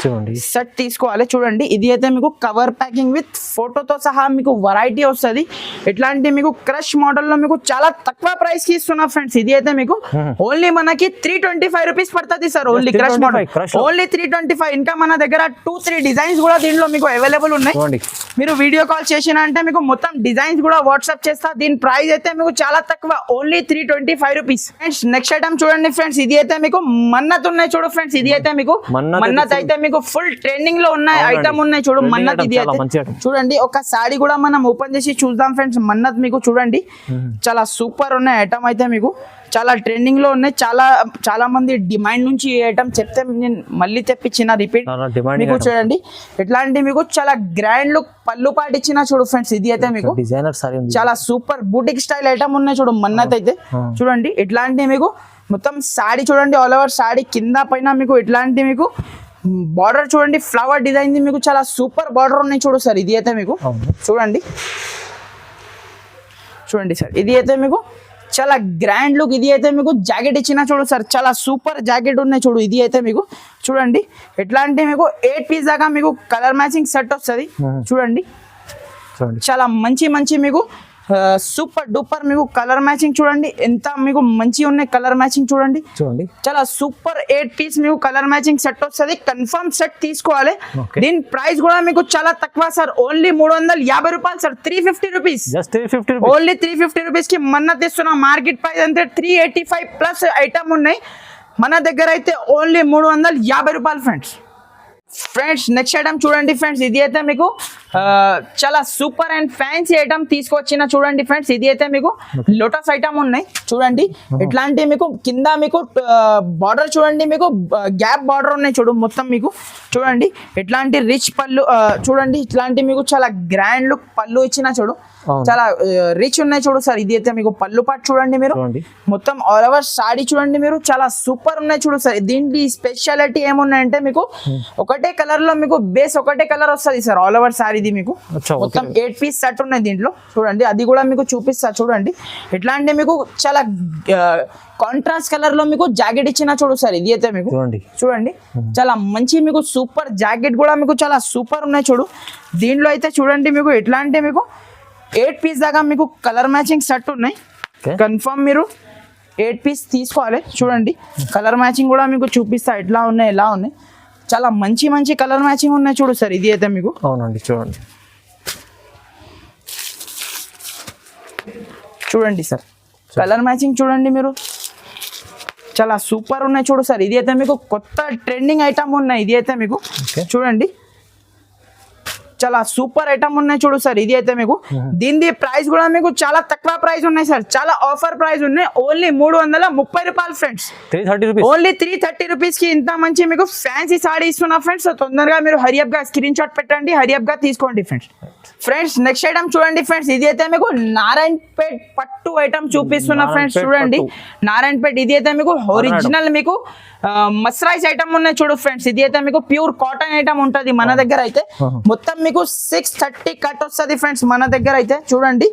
చూడండి సెట్ తీసుకోవాలి. చూడండి ఇది అయితే మీకు కవర్ ప్యాకింగ్ విత్ ఫోటోతో సహా మీకు వెరైటీ వస్తుంది. ఇట్లాంటి మీకు క్రష్ మోడల్లో మీకు చాలా తక్కువ ప్రైస్ కి ఇస్తున్నా ఫ్రెండ్స్. ఇది అయితే మీకు ఓన్లీ మనకి 325 రూపీస్ పడుతుంది sir. Only crush model only 325. ఇంకా మన దగ్గర 2-3 డిజైన్స్ కూడా దీంట్లో మీకు అవైలబుల్ ఉన్నాయి. మీరు వీడియో కాల్ చేసిన అంటే మీకు మొత్తం డిజైన్స్ కూడా వాట్సాప్ చేస్తా. దీని ప్రైస్ అయితే మీకు చాలా తక్కువ, only 325 rupees. Friends next item చూడండి ఫ్రెండ్స్. ఇది అయితే మీకు మన్నత్ ఉన్నాయి చూడు ఫ్రెండ్స్. ఇది అయితే మీకు మన్నత్ అయితే మీకు ఫుల్ ట్రెండింగ్ లో ఉన్నాయి ఐటమ్ ఉన్నాయి చూడు మన్నత్. ఇది అయితే చూడండి ఒక సారీ కూడా మనం ఓపెన్ చేసి చూద్దాం ఫ్రెండ్స్. మన్నత్ మీకు చూడండి చాలా సూపర్ ఉన్నాయి ఐటమ్ అయితే మీకు చాలా ట్రెండింగ్ లో ఉన్నాయి. చాలా మంది డిమాండ్ నుంచి ఈ ఐటమ్ చెప్తే నేను మళ్ళీ తెప్పించిన రిపీట్ మీకు చూడండి. ఇట్లాంటి మీకు చాలా గ్రాండ్ లుక్ పళ్ళు పాటు ఇచ్చిన చూడు ఫ్రెండ్స్. ఇది అయితే మీకు డిజైనర్ సారీ చాలా సూపర్ బూటిక్ స్టైల్ ఐటమ్ ఉన్నాయి చూడు మన్నత్ అయితే చూడండి. ఇట్లాంటి మీకు మొత్తం సాడీ చూడండి ఆల్ ఓవర్ సాడీ కింద పైన మీకు ఇట్లాంటి మీకు బార్డర్ చూడండి ఫ్లవర్ డిజైన్ మీకు చాలా సూపర్ బార్డర్ ఉన్నాయి చూడు సార్. ఇది అయితే మీకు చూడండి సార్. ఇది అయితే మీకు చాలా గ్రాండ్ లుక్. ఇది అయితే మీకు జాకెట్ ఇచ్చిన చూడు సార్. చాలా సూపర్ జాకెట్ ఉన్నాయి చూడు. ఇది అయితే మీకు చూడండి ఎట్లాంటి మీకు 8 పీస్ దాకా మీకు కలర్ మ్యాచింగ్ సెట్ వస్తుంది చూడండి. చాలా మంచి మంచి మీకు సూపర్ డూపర్ మీకు కలర్ మ్యాచింగ్ చూడండి ఎంత మీకు మంచి ఉన్నాయి. కలర్ మ్యాచింగ్ చూడండి చాలా సూపర్ 8 పీస్ మీకు కలర్ మ్యాచింగ్ సెట్ వస్తుంది. కన్ఫర్మ్ సెట్ తీసుకోవాలి. దీని ప్రైస్ కూడా మీకు చాలా తక్కువ సార్. ఓన్లీ 350 రూపాయలు సార్. 350 రూపీస్ ఓన్లీ 350 రూపీస్ కి మన్నత్ ఇస్తున్నా. మార్కెట్ ప్రైస్ అంటే 385 ప్లస్ ఐటమ్ ఉన్నాయి. మన దగ్గర అయితే ఓన్లీ 350 రూపాయలు ఫ్రెండ్స్. నెక్స్ట్ ఐటమ్ చూడండి ఫ్రెండ్స్. ఇది అయితే మీకు చాలా సూపర్ అండ్ ఫ్యాన్సీ ఐటమ్ తీసుకొచ్చిన చూడండి ఫ్రెండ్స్. ఇది అయితే మీకు లోటస్ ఐటమ్ ఉన్నాయి చూడండి. ఇట్లాంటి మీకు కింద మీకు బార్డర్ చూడండి మీకు గ్యాప్ బార్డర్ ఉన్నాయి చూడు మొత్తం మీకు చూడండి. ఇట్లాంటి రిచ్ పళ్ళు చూడండి. ఇట్లాంటి మీకు చాలా గ్రాండ్ లుక్ పళ్ళు ఇచ్చిన చూడు చాలా రిచ్ ఉన్నాయి చూడు సార్. ఇది అయితే మీకు పళ్ళు పాటు చూడండి మీరు మొత్తం ఆల్ ఓవర్ సాడీ చూడండి మీరు చాలా సూపర్ ఉన్నాయి చూడు సార్. దీంట్లో స్పెషాలిటీ ఏమున్నాయంటే మీకు ఒకటే కలర్ లో మీకు బేస్ ఒకటే కలర్ వస్తుంది సార్ ఆల్ ఓవర్ సారీ. ఇది మీకు మొత్తం 8 పీస్ సెట్ ఉన్నాయి దీంట్లో చూడండి. అది కూడా మీకు చూపిస్తా చూడండి. ఇట్లాంటి మీకు చాలా కాంట్రాస్ట్ కలర్ లో మీకు జాకెట్ ఇచ్చిన చూడు సార్. ఇది అయితే మీకు చూడండి చాలా మంచి మీకు సూపర్ జాకెట్ కూడా మీకు చాలా సూపర్ ఉన్నాయి చూడు. దీంట్లో అయితే చూడండి మీకు ఎట్లాంటి మీకు 8 పీస్ దాకా మీకు కలర్ మ్యాచింగ్ సెట్ ఉన్నాయి. కన్ఫర్మ్ మీరు 8 పీస్ తీసుకోవాలి చూడండి. కలర్ మ్యాచింగ్ కూడా మీకు చూపిస్తా ఎట్లా ఉన్నాయి ఎలా ఉన్నాయి. చాలా మంచి మంచి కలర్ మ్యాచింగ్ ఉన్నాయి చూడు సార్. ఇది అయితే మీకు అవునండి చూడండి సార్ కలర్ మ్యాచింగ్ చూడండి మీరు చాలా సూపర్ ఉన్నాయి చూడు సార్. ఇది అయితే మీకు కొత్త ట్రెండింగ్ ఐటమ్ ఉన్నాయి. ఇది అయితే మీకు చూడండి చాలా సూపర్ ఐటమ్ ఉన్నాయి చూడు సార్. ఇది అయితే మీకు దీని ప్రైస్ కూడా మీకు చాలా తక్కువ ప్రైస్ ఉన్నాయి సార్. చాలా ఆఫర్ ప్రైస్ ఉన్నాయి. ఓన్లీ 330 రూపాయలు ఫ్రెండ్స్. ఓన్లీ 330 రూపీస్ కి ఇంత మంచి మీకు ఫ్యాన్సీ సాడీ ఇస్తున్నా ఫ్రెండ్స్. తొందరగా మీరు హరియప్ గా స్క్రీన్ షాట్ పెట్టండి, హరియప్ గా తీసుకోండి ఫ్రెండ్స్. నెక్స్ట్ ఐటమ్ చూడండి ఫ్రెండ్స్. ఇది అయితే మీకు నారాయణపేట్ పట్టు ఐటమ్ చూపిస్తున్నా ఫ్రెండ్స్. చూడండి నారాయణపేట్. ఇది అయితే మీకు ఒరిజినల్ మీకు మస్రైజ్ ఐటమ్ ఉన్నాయి చూడు ఫ్రెండ్స్. ఇది అయితే మీకు ప్యూర్ కాటన్ ఐటమ్ ఉంటది మన దగ్గర అయితే. మొత్తం మీకు 630 కట్ వస్తుంది ఫ్రెండ్స్ మన దగ్గర అయితే. చూడండి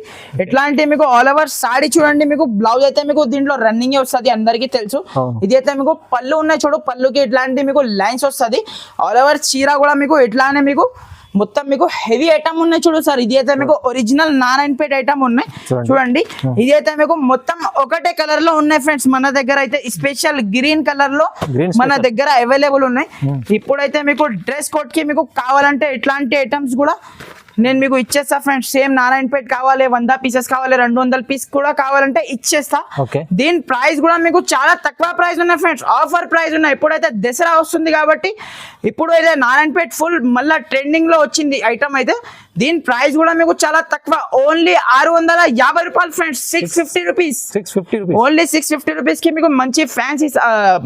ఎట్లాంటి మీకు ఆల్ ఓవర్ సాడీ చూడండి. మీకు బ్లౌజ్ అయితే మీకు దీంట్లో రన్నింగ్ వస్తుంది అందరికీ తెలుసు. ఇది అయితే మీకు పళ్ళు ఉన్నాయి చూడు. పళ్ళుకి ఇట్లాంటి మీకు లైన్స్ వస్తుంది. ఆల్ ఓవర్ చీర కూడా మీకు ఇట్లానే మీకు మొత్తం మీకు హెవీ ఐటమ్ ఉన్నాయి చూడు సార్. ఇది అయితే మీకు ఒరిజినల్ నారాయణపేట్ ఐటమ్ ఉన్నాయి చూడండి. ఇది అయితే మీకు మొత్తం ఒకటే కలర్ లో ఉన్నాయి ఫ్రెండ్స్ మన దగ్గర అయితే. స్పెషల్ గ్రీన్ కలర్ లో మన దగ్గర అవైలబుల్ ఉన్నాయి. ఇప్పుడైతే మీకు డ్రెస్ కోడ్ కి మీకు కావాలంటే ఇట్లాంటి ఐటమ్స్ కూడా నేను మీకు ఇచ్చేస్తా ఫ్రెండ్స్. సేమ్ నారాయణపేట్ కావాలి 100 పీసెస్ కావాలి 200 పీస్ కూడా కావాలంటే ఇచ్చేస్తా. దీని ప్రైస్ కూడా మీకు చాలా తక్కువ ప్రైస్ ఉన్నాయి ఫ్రెండ్స్. ఆఫర్ ప్రైస్ ఉన్నాయి. ఇప్పుడైతే దసరా వస్తుంది కాబట్టి ఇప్పుడు అయితే నారాయణపేట్ ఫుల్ మళ్ళీ ట్రెండింగ్ లో వచ్చింది ఐటమ్ అయితే. దీని ప్రైస్ కూడా మీకు చాలా తక్కువ. ఓన్లీ 650 రూపాయలు ఫ్రెండ్స్. 650 రూపీస్. ఓన్లీ 650 రూపీస్ కి మీకు మంచి ఫ్యాన్సీ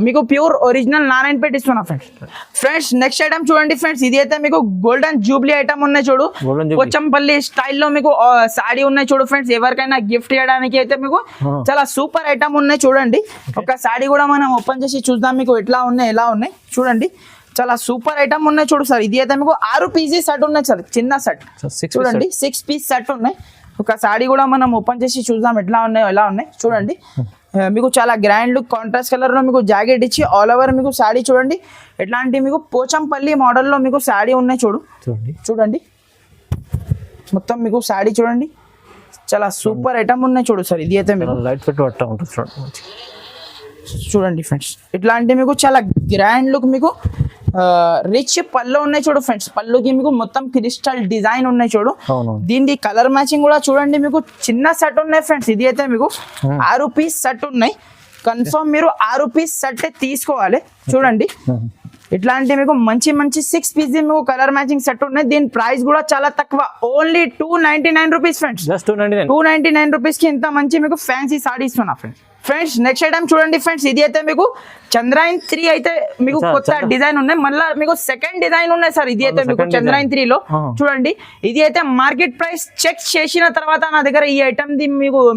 మీకు ప్యూర్ ఒరిజినల్ నారాయణపేట్ ఇస్తున్నా ఫ్రెండ్స్. నెక్స్ట్ ఐటమ్ చూడండి ఫ్రెండ్స్. ఇది అయితే మీకు గోల్డెన్ జూబ్లీ ఐటమ్ ఉన్నాయి చూడు. పోచంపల్లి స్టైల్లో మీకు సాడీ ఉన్నాయి చూడు ఫ్రెండ్స్. ఎవరికైనా గిఫ్ట్ చేయడానికి అయితే మీకు చాలా సూపర్ ఐటమ్ ఉన్నాయి చూడండి. ఒక సాడీ కూడా మనం ఓపెన్ చేసి చూద్దాం మీకు ఎట్లా ఉన్నాయి ఎలా ఉన్నాయి చూడండి. చాలా సూపర్ ఐటమ్ ఉన్నాయి చూడు సార్. ఇది అయితే మీకు 6 పీసెస్ సెట్ ఉన్నాయి సార్, చిన్న సెట్ చూడండి. 6 పీస్ సెట్ ఉన్నాయి. ఒక సాడీ కూడా మనం ఓపెన్ చేసి చూద్దాం ఎట్లా ఉన్నాయో, ఎలా ఉన్నాయి చూడండి. మీకు చాలా గ్రాండ్ లుక్ కాంట్రాస్ట్ కలర్ లో మీకు జాకెట్ ఇచ్చి ఆల్ ఓవర్ మీకు సాడీ చూడండి. ఎట్లాంటి మీకు పోచంపల్లి మోడల్లో మీకు సాడీ ఉన్నాయి చూడండి. మొత్తం మీకు సాడీ చూడండి, చాలా సూపర్ ఐటమ్ ఉన్నాయి చూడు సార్. ఇది అయితే మీకు లైట్ ఫిట్ పట్టా ఉంటుంది చూడండి ఫ్రెండ్స్. ఇట్లాంటి మీకు చాలా గ్రాండ్ లుక్ మీకు రిచ్ పళ్ళు ఉన్నాయి చూడు ఫ్రెండ్స్. పళ్ళుకి మీకు మొత్తం క్రిస్టల్ డిజైన్ ఉన్నాయి చూడు. దీనికి కలర్ మ్యాచింగ్ కూడా చూడండి. మీకు చిన్న సెట్ ఉన్నాయి ఫ్రెండ్స్. ఇది అయితే మీకు 6 పీస్ సెట్ ఉన్నాయి. కన్ఫర్మ్ మీరు 6 పీస్ సెట్ తీసుకోవాలి చూడండి. ఇట్లాంటి మీకు మంచి 6 పీస్ మీకు కలర్ మ్యాచింగ్ సెట్ ఉన్నాయి. దీని ప్రైస్ కూడా చాలా తక్కువ, ఓన్లీ 299 రూపీస్ ఫ్రెండ్స్. 299 రూపీస్ కి ఇంత మంచి మీకు ఫ్యాన్సీ సాడీ ఇస్తున్నా ఫ్రెండ్స్. నెక్స్ట్ ఐటమ్ చూడండి ఫ్రెండ్స్. ఇది అయితే మీకు చంద్రాయన్ 3 అయితే మీకు కొత్త డిజైన్ ఉన్నాయి. మళ్ళీ మీకు సెకండ్ డిజైన్ ఉన్నాయి సార్. ఇది అయితే మీకు చంద్రాయన్ 3 లో చూడండి. ఇది అయితే మార్కెట్ ప్రైస్ చెక్ చేసిన తర్వాత నా దగ్గర ఈ ఐటమ్ ది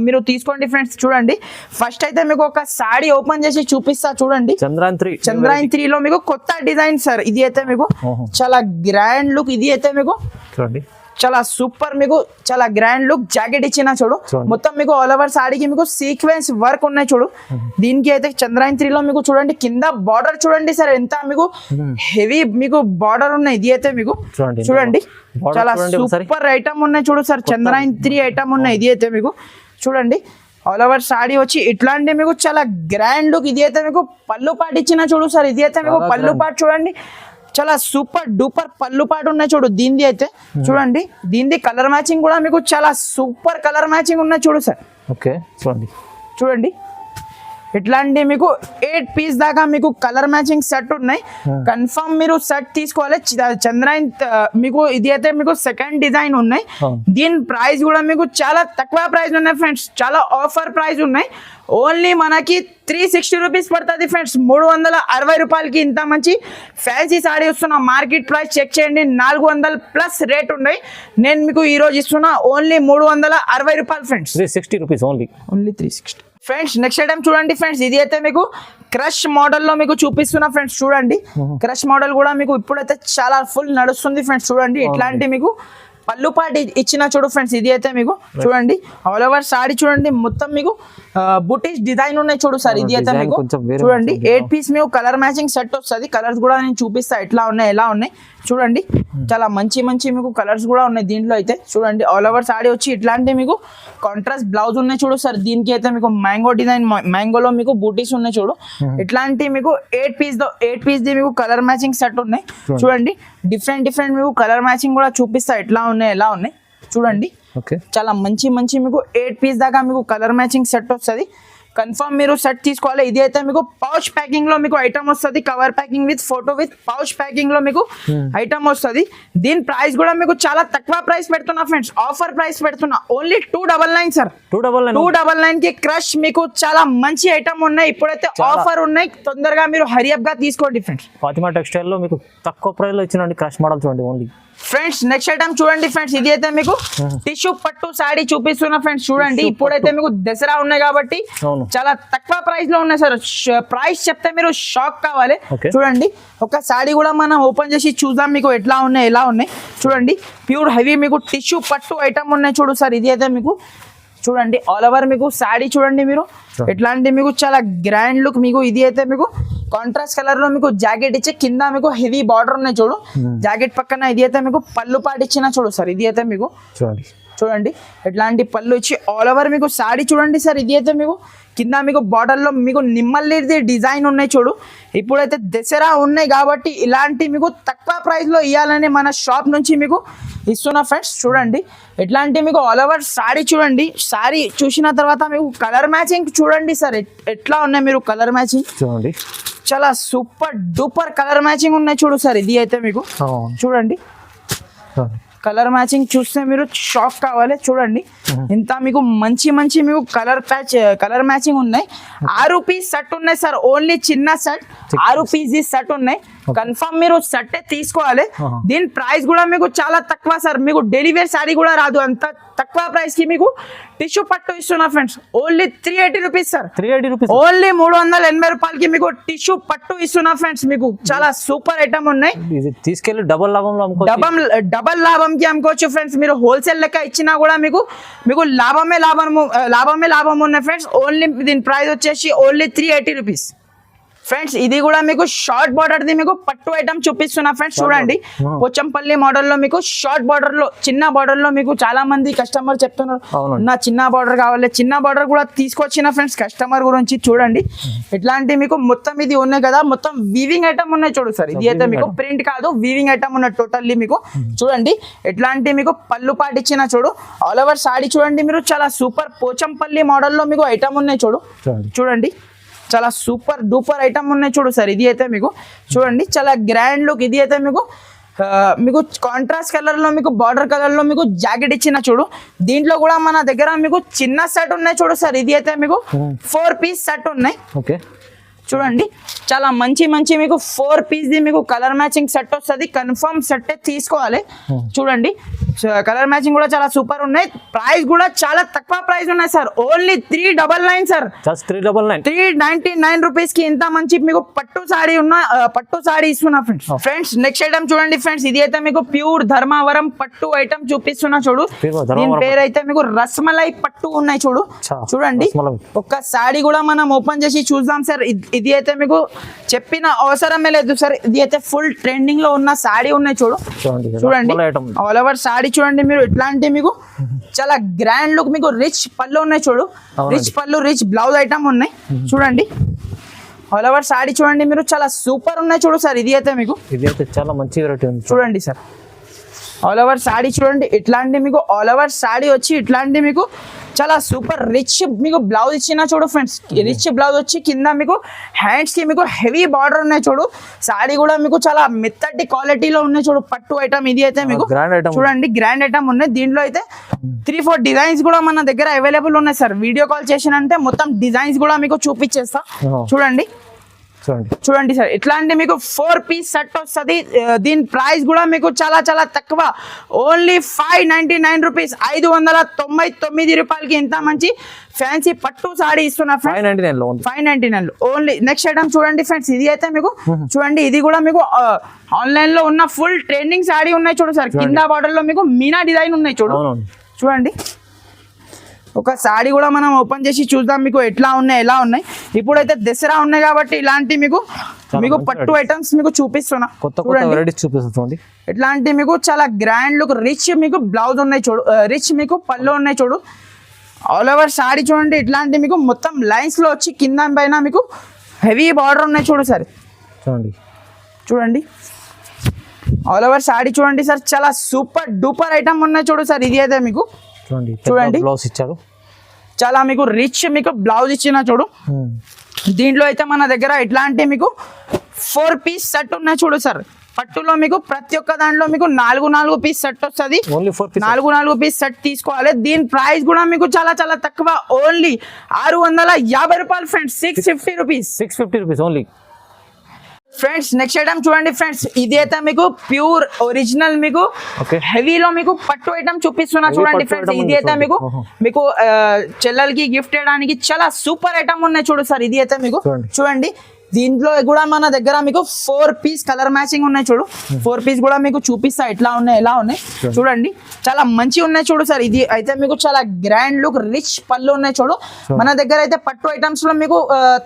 మీరు తీసుకోండి ఫ్రెండ్స్. చూడండి ఫస్ట్ అయితే మీకు ఒక సాడీ ఓపెన్ చేసి చూపిస్తా చూడండి. చంద్రాయన్ 3 లో మీకు కొత్త డిజైన్ సార్. ఇది అయితే మీకు చాలా గ్రాండ్ లుక్. ఇది అయితే మీకు చూడండి చాలా సూపర్ మీకు చాలా గ్రాండ్ లుక్ జాకెట్ ఇచ్చిన చూడు. మొత్తం మీకు ఆల్ ఓవర్ సాడీకి మీకు సీక్వెన్స్ వర్క్ ఉన్నాయి చూడు. దీనికి అయితే చంద్రాయన్ 3 లో మీకు చూడండి కింద బార్డర్ చూడండి సార్, ఎంత మీకు హెవీ మీకు బార్డర్ ఉన్నాయి. ఇది అయితే మీకు చూడండి చాలా సూపర్ ఐటమ్ ఉన్నాయి చూడు సార్. చంద్రాయన్ 3 ఐటమ్ ఉన్నాయి. ఇది అయితే మీకు చూడండి ఆల్ ఓవర్ సాడీ వచ్చి ఇట్లాంటి మీకు చాలా గ్రాండ్ లుక్. ఇది అయితే మీకు పళ్ళు పాటు ఇచ్చిన చూడు సార్. ఇది అయితే మీకు పళ్ళు పాటు చూడండి, చాలా సూపర్ డూపర్ పళ్ళు పాటు ఉన్నాయి చూడు. దీనిది అయితే చూడండి. దీనిది కలర్ మ్యాచింగ్ కూడా మీకు చాలా సూపర్ కలర్ మ్యాచింగ్ ఉన్నాయి చూడు సార్. ఓకే చూడండి ఇట్లాంటి మీకు 8 పీస్ దాకా మీకు కలర్ మ్యాచింగ్ సెట్ ఉన్నాయి. కన్ఫర్మ్ మీరు సెట్ తీసుకోవాలి. చంద్రాయన్ మీకు ఇది అయితే మీకు సెకండ్ డిజైన్ ఉన్నాయి. దీని ప్రైస్ కూడా మీకు చాలా తక్కువ ప్రైస్ ఉన్నాయి ఫ్రెండ్స్. చాలా ఆఫర్ ప్రైస్ ఉన్నాయి. ఓన్లీ మనకి 360 రూపీస్ పడుతుంది ఫ్రెండ్స్. 360 రూపాయలకి ఇంత మంచి ఫ్యాన్సీ సాడీ ఇస్తున్నా. మార్కెట్ ప్రైస్ చెక్ చేయండి, 400 ప్లస్ రేట్ ఉన్నాయి. నేను మీకు ఈ రోజు ఇస్తున్నా ఓన్లీ 360 రూపాయలు friends. 360 rupees only 360 friends. Next item చూడండి ఫ్రెండ్స్. ఇది అయితే మీకు క్రష్ మోడల్ లో మీకు చూపిస్తున్నా ఫ్రెండ్స్. చూడండి క్రష్ మోడల్ కూడా మీకు ఇప్పుడైతే చాలా ఫుల్ నడుస్తుంది ఫ్రెండ్స్. చూడండి ఇట్లాంటి మీకు పళ్ళు పాటు ఇచ్చిన చూడు ఫ్రెండ్స్. ఇది అయితే మీకు చూడండి ఆల్ ఓవర్ సాడీ చూడండి, మొత్తం మీకు బుటీస్ డిజైన్ ఉన్నాయి చూడు సార్. ఇది అయితే మీకు చూడండి 8 పీస్ మీకు కలర్ మ్యాచింగ్ సెట్ వస్తుంది. కలర్స్ కూడా నేను చూపిస్తా ఎట్లా ఉన్నాయి ఎలా ఉన్నాయి చూడండి. చాలా మంచి మీకు కలర్స్ కూడా ఉన్నాయి దీంట్లో అయితే చూడండి. ఆల్ ఓవర్ సాడీ వచ్చి ఇట్లాంటి మీకు కాంట్రాస్ట్ బ్లౌజ్ ఉన్నాయి చూడు సార్. దీనికి అయితే మీకు మ్యాంగో డిజైన్, మ్యాంగోలో మీకు బూటీస్ ఉన్నాయి చూడు. ఇట్లాంటి మీకు 8 పీస్ ది మీకు కలర్ మ్యాచింగ్ సెట్ ఉన్నాయి చూడండి. డిఫరెంట్ మీకు కలర్ మ్యాచింగ్ కూడా చూపిస్తా ఎట్లా ఉన్నాయి ఎలా ఉన్నాయి చూడండి. చాలా మంచి మీకు 8 పీస్ దాకా మీకు కలర్ మ్యాచింగ్ సెట్ వస్తుంది. కన్ఫర్మ్ మీరు సెట్ తీసుకోవాలి. ఇది అయితే మీకు పౌచ్ ప్యాకింగ్ లో మీకు ఐటమ్ వస్తుంది. Cover packing with photo with pouch packing లో మీకు ఐటమ్ వస్తుంది. దీని ప్రైస్ కూడా మీకు చాలా తక్కువ ప్రైస్ పెడుతున్నా ఫ్రెండ్స్. ఆఫర్ ప్రైస్ పెడుతున్నా ఓన్లీ 299 సార్. 299 కి క్రష్ మీకు చాలా మంచి ఐటమ్ ఉన్నాయి. ఇప్పుడైతే ఆఫర్ ఉన్నాయి, తొందరగా మీరు హరియప్ గా తీసుకోండి ఫ్రెండ్స్. ఫాతిమా టెక్స్టైల్ లో మీకు తక్కువ ప్రైస్ లో ఇచ్చినండి క్రష్ మోడల్ చూడండి ఓన్లీ ఫ్రెండ్స్. నెక్స్ట్ ఐటమ్ చూడండి ఫ్రెండ్స్. ఇది అయితే మీకు టిష్యూ పట్టు సాడీ చూపిస్తున్నా ఫ్రెండ్స్. చూడండి ఇప్పుడైతే మీకు దసరా ఉన్నాయి కాబట్టి చాలా తక్కువ ప్రైస్ లో ఉన్నాయి సార్. ప్రైస్ చెప్తే మీరు షాక్ కావాలి. చూడండి ఒక సాడీ కూడా మనం ఓపెన్ చేసి చూద్దాం మీకు ఎట్లా ఉన్నాయి ఎలా ఉన్నాయి చూడండి. ప్యూర్ హెవీ మీకు టిష్యూ పట్టు ఐటమ్ ఉన్నాయి చూడు సార్. ఇది అయితే మీకు చూడండి ఆల్ ఓవర్ మీకు సాడీ చూడండి మీరు ఎట్లాంటి మీకు చాలా గ్రాండ్ లుక్ మీకు. ఇది అయితే మీకు కాంట్రాస్ట్ కలర్ లో మీకు జాకెట్ ఇచ్చి కింద మీకు హెవీ బార్డర్ ఉన్నాయి చూడు. జాకెట్ పక్కన ఇది అయితే మీకు పళ్ళు పాటు ఇచ్చిన చూడు సార్. ఇది అయితే మీకు చూడండి ఎట్లాంటి పళ్ళు ఇచ్చి ఆల్ ఓవర్ మీకు సాడీ చూడండి సార్. ఇది అయితే మీకు కింద మీకు బార్డర్ లో మీకు నిమ్మల్లిది డిజైన్ ఉన్నాయి చూడు. ఇప్పుడైతే దసరా ఉన్నాయి కాబట్టి ఇలాంటి మీకు తక్కువ ప్రైస్ లో ఇవ్వాలని మన షాప్ నుంచి మీకు ఇస్తున్నా ఫ్రెండ్స్. చూడండి ఎట్లాంటి మీకు ఆల్ ఓవర్ సాడీ చూడండి. సారీ చూసిన తర్వాత మీకు కలర్ మ్యాచింగ్ చూడండి సార్ ఎట్లా ఉన్నాయి మీరు కలర్ మ్యాచింగ్ చూడండి. చాలా సూపర్ డూపర్ కలర్ మ్యాచింగ్ ఉన్నాయి చూడు సార్. ఇది అయితే మీకు చూడండి కలర్ మ్యాచింగ్ చూస్తే మీరు షాక్ కావాలి. చూడండి ఇంత మీకు మంచి మీకు కలర్ మ్యాచింగ్ ఉన్నాయి. 6 పీస్ సెట్ ఉన్నాయి సార్. ఓన్లీ చిన్న సెట్ 6 పీస్ సెట్ ఉన్నాయి. కన్ఫర్మ్ మీరు సెట్ తీసుకోవాలి. దీని ప్రైస్ కూడా మీకు చాలా తక్కువ సార్, మీకు డెలివరీ సారీ కూడా రాదు, అంత తక్కువ ప్రైస్ కి మీకు టిష్యూ పట్టు ఇస్తున్నా friends. Only 380 rupees sir, 380 rupees, only 380 రూపాయలకి మీకు టిష్యూ పట్టు ఇస్తున్నా ఫ్రెండ్స్. మీకు చాలా సూపర్ ఐటమ్ ఉన్నాయి. ఇది తీసుకెళ్లి డబల్ లాభంలో అమ్ముకోవచ్చు, డబల్ లాభంకి అమ్ముకోవచ్చు ఫ్రెండ్స్. మీరు హోల్సేల్ లెక్క ఇచ్చినా కూడా మీకు లాభమే లాభం ఉన్నాయి ఫ్రెండ్స్. ఓన్లీ దీని ప్రైస్ వచ్చేసి ఓన్లీ 380 రూపీస్ ఫ్రెండ్స్. ఇది కూడా మీకు షార్ట్ బార్డర్ ది మీకు పట్టు ఐటమ్ చూపిస్తున్నా ఫ్రెండ్స్. చూడండి, పోచంపల్లి మోడల్ లో మీకు షార్ట్ బార్డర్ లో, చిన్న బార్డర్ లో మీకు చాలా మంది కస్టమర్ చెప్తున్నారు నా చిన్న బార్డర్ కావాలి. చిన్న బార్డర్ కూడా తీసుకొచ్చిన ఫ్రెండ్స్ కస్టమర్ గురించి. చూడండి ఇట్లాంటి మీకు మొత్తం ఇది ఉన్నాయి కదా, మొత్తం వీవింగ్ ఐటమ్ ఉన్నాయి చూడు సార్. ఇది అయితే మీకు ప్రింట్ కాదు, వీవింగ్ ఐటమ్ ఉన్నాయి టోటల్లీ మీకు. చూడండి ఎట్లాంటి మీకు పళ్ళు పాటు ఇచ్చిన చూడు, ఆల్ ఓవర్ సాడీ చూడండి మీరు. చాలా సూపర్ పోచంపల్లి మోడల్ లో మీకు ఐటమ్ ఉన్నాయి చూడు. చూడండి చాలా సూపర్ డూపర్ ఐటమ్ ఉన్నాయి చూడు సార్. ఇది అయితే మీకు చూడండి చాలా గ్రాండ్ లుక్. ఇది అయితే మీకు కాంట్రాస్ట్ కలర్ లో మీకు బార్డర్ కలర్ లో మీకు జాకెట్ ఇచ్చిన చూడు. దీంట్లో కూడా మన దగ్గర మీకు చిన్న సెట్ ఉన్నాయి చూడు సార్. ఇది అయితే మీకు 4 పీస్ సెట్ ఉన్నాయి. ఓకే చూడండి చాలా మంచి మీకు 4 పీస్ ది మీకు కలర్ మ్యాచింగ్ సెట్ వస్తుంది. కన్ఫర్మ్ సెట్ తీసుకోవాలి. చూడండి కలర్ మ్యాచింగ్ కూడా చాలా సూపర్ ఉన్నాయి. ప్రైస్ కూడా చాలా తక్కువ ప్రైస్ ఉన్నాయి సార్, ఓన్లీ 399 సార్, 399 రూపీస్ కి ఇంత మంచి మీకు పట్టు సాడీ ఇస్తున్నా ఫ్రెండ్స్. నెక్స్ట్ ఐటమ్ చూడండి ఫ్రెండ్స్. ఇది అయితే మీకు ప్యూర్ ధర్మవరం పట్టు ఐటమ్ చూపిస్తున్నా చూడు. దీని పేరు అయితే మీకు రస్మలై పట్టు ఉన్నాయి చూడు. చూడండి ఒక సాడీ కూడా మనం ఓపెన్ చేసి చూద్దాం సార్. ఇది అయితే మీకు చెప్పిన అవసరమే లేదు సార్. ఇది అయితే ఫుల్ ట్రెండింగ్ లో ఉన్న సాడీ ఉన్నాయి చూడు. చూడండి ఆల్ ఓవర్ సాడీ చూడండి మీరు. ఇట్లాంటి మీకు చాలా గ్రాండ్ లుక్, మీకు రిచ్ పళ్ళు ఉన్నాయి చూడు. రిచ్ పళ్ళు, రిచ్ బ్లౌజ్ ఐటమ్ ఉన్నాయి చూడండి. ఆల్ ఓవర్ సాడీ చూడండి మీరు, చాలా సూపర్ ఉన్నాయి చూడు సార్. ఇది అయితే మీకు చాలా మంచి వెరైటీ ఉంది చూడండి సార్. ఆల్ ఓవర్ సాడీ చూడండి. ఇట్లాంటి మీకు ఆల్ ఓవర్ సాడీ వచ్చి ఇట్లాంటి మీకు చాలా సూపర్ రిచ్ మీకు బ్లౌజ్ ఇచ్చిన చూడు ఫ్రెండ్స్. రిచ్ బ్లౌజ్ వచ్చి కింద మీకు హ్యాండ్స్ కి మీకు హెవీ బార్డర్ ఉన్నాయి చూడు. సాడీ కూడా మీకు చాలా మెత్తటి క్వాలిటీలో ఉన్నాయి చూడు. పట్టు ఐటమ్ ఇది అయితే మీకు చూడండి గ్రాండ్ ఐటమ్ ఉన్నాయి. దీంట్లో అయితే 3-4 డిజైన్స్ కూడా మన దగ్గర అవైలబుల్ ఉన్నాయి సార్. వీడియో కాల్ చేసినంటే మొత్తం డిజైన్స్ కూడా మీకు చూపించేస్తా. చూడండి సార్ ఇట్లాంటి మీకు 4 పీస్ సెట్ వస్తుంది. దీని ప్రైస్ కూడా మీకు చాలా తక్కువ, ఓన్లీ 599 రూపీస్, 599 రూపాయలకి ఇంత మంచి ఫ్యాన్సీ పట్టు సాడీ ఇస్తున్నా ఫ్రెండ్స్. 599 ఓన్లీ. నెక్స్ట్ ఐటమ్ చూడండి ఫ్రెండ్స్. ఇది అయితే మీకు చూడండి, ఇది కూడా మీకు ఆన్లైన్ లో ఉన్న ఫుల్ ట్రెండింగ్ సాడీ ఉన్నాయి చూడు సార్. కింద బార్డర్ లో మీకు మీనా డిజైన్ ఉన్నాయి చూడు. చూడండి ఒక సాడీ కూడా మనం ఓపెన్ చేసి చూద్దాం మీకు ఎట్లా ఉన్నాయి, ఎలా ఉన్నాయి. ఇప్పుడైతే దసరా ఉన్నాయి కాబట్టి ఇలాంటి మీకు పట్టు ఐటమ్స్ మీకు చూపిస్తున్నా. చూడండి ఇట్లాంటి మీకు చాలా గ్రాండ్ లుక్ రిచ్ మీకు బ్లౌజ్ ఉన్నాయి చూడు, రిచ్ మీకు పళ్ళు ఉన్నాయి చూడు. ఆల్ ఓవర్ సాడీ చూడండి. ఇట్లాంటి మీకు మొత్తం లైన్స్ లో వచ్చి కింద పైన మీకు హెవీ బార్డర్ ఉన్నాయి చూడు సార్. చూడండి ఆల్ ఓవర్ సాడీ చూడండి సార్. చాలా సూపర్ డూపర్ ఐటమ్ ఉన్నాయి చూడు సార్. ఇది అయితే మీకు చూడండి బ్లౌజ్ ఇచ్చారు, చాలా మీకు రిచ్ మీకు బ్లౌజ్ ఇచ్చిన చూడు. దీంట్లో అయితే మన దగ్గర ఇట్లాంటి మీకు 4 పీస్ సెట్ ఉన్నాయి చూడు సార్. పట్టులో మీకు ప్రతి ఒక్క దాంట్లో మీకు 4 పీస్ సెట్ వస్తుంది. 4 పీస్ సెట్ తీసుకోవాలి. దీని ప్రైస్ కూడా మీకు చాలా తక్కువ, ఓన్లీ 650 రూపాయలు friends. 650 rupees only friends. Next item చూడండి ఫ్రెండ్స్. ఇది అయితే మీకు ప్యూర్ ఒరిజినల్ మీకు హెవీలో మీకు పట్టు ఐటమ్ చూపిస్తున్నా చూడండి ఫ్రెండ్స్. ఇది అయితే మీకు చెల్లెలకి గిఫ్ట్ చేయడానికి చాలా సూపర్ ఐటమ్ ఉన్నాయి చూడు సార్. ఇది అయితే మీకు చూడండి. దీంట్లో కూడా మన దగ్గర మీకు 4 పీస్ కలర్ మ్యాచింగ్ ఉన్నాయి చూడు. 4 పీస్ కూడా మీకు చూపిస్తా ఎట్లా ఉన్నాయి, ఎలా ఉన్నాయి చూడండి. చాలా మంచి ఉన్నాయి చూడు సార్. ఇది అయితే మీకు చాలా గ్రాండ్ లుక్ రిచ్ పళ్ళు ఉన్నాయి చూడు. మన దగ్గర అయితే పట్టు ఐటమ్స్ లో మీకు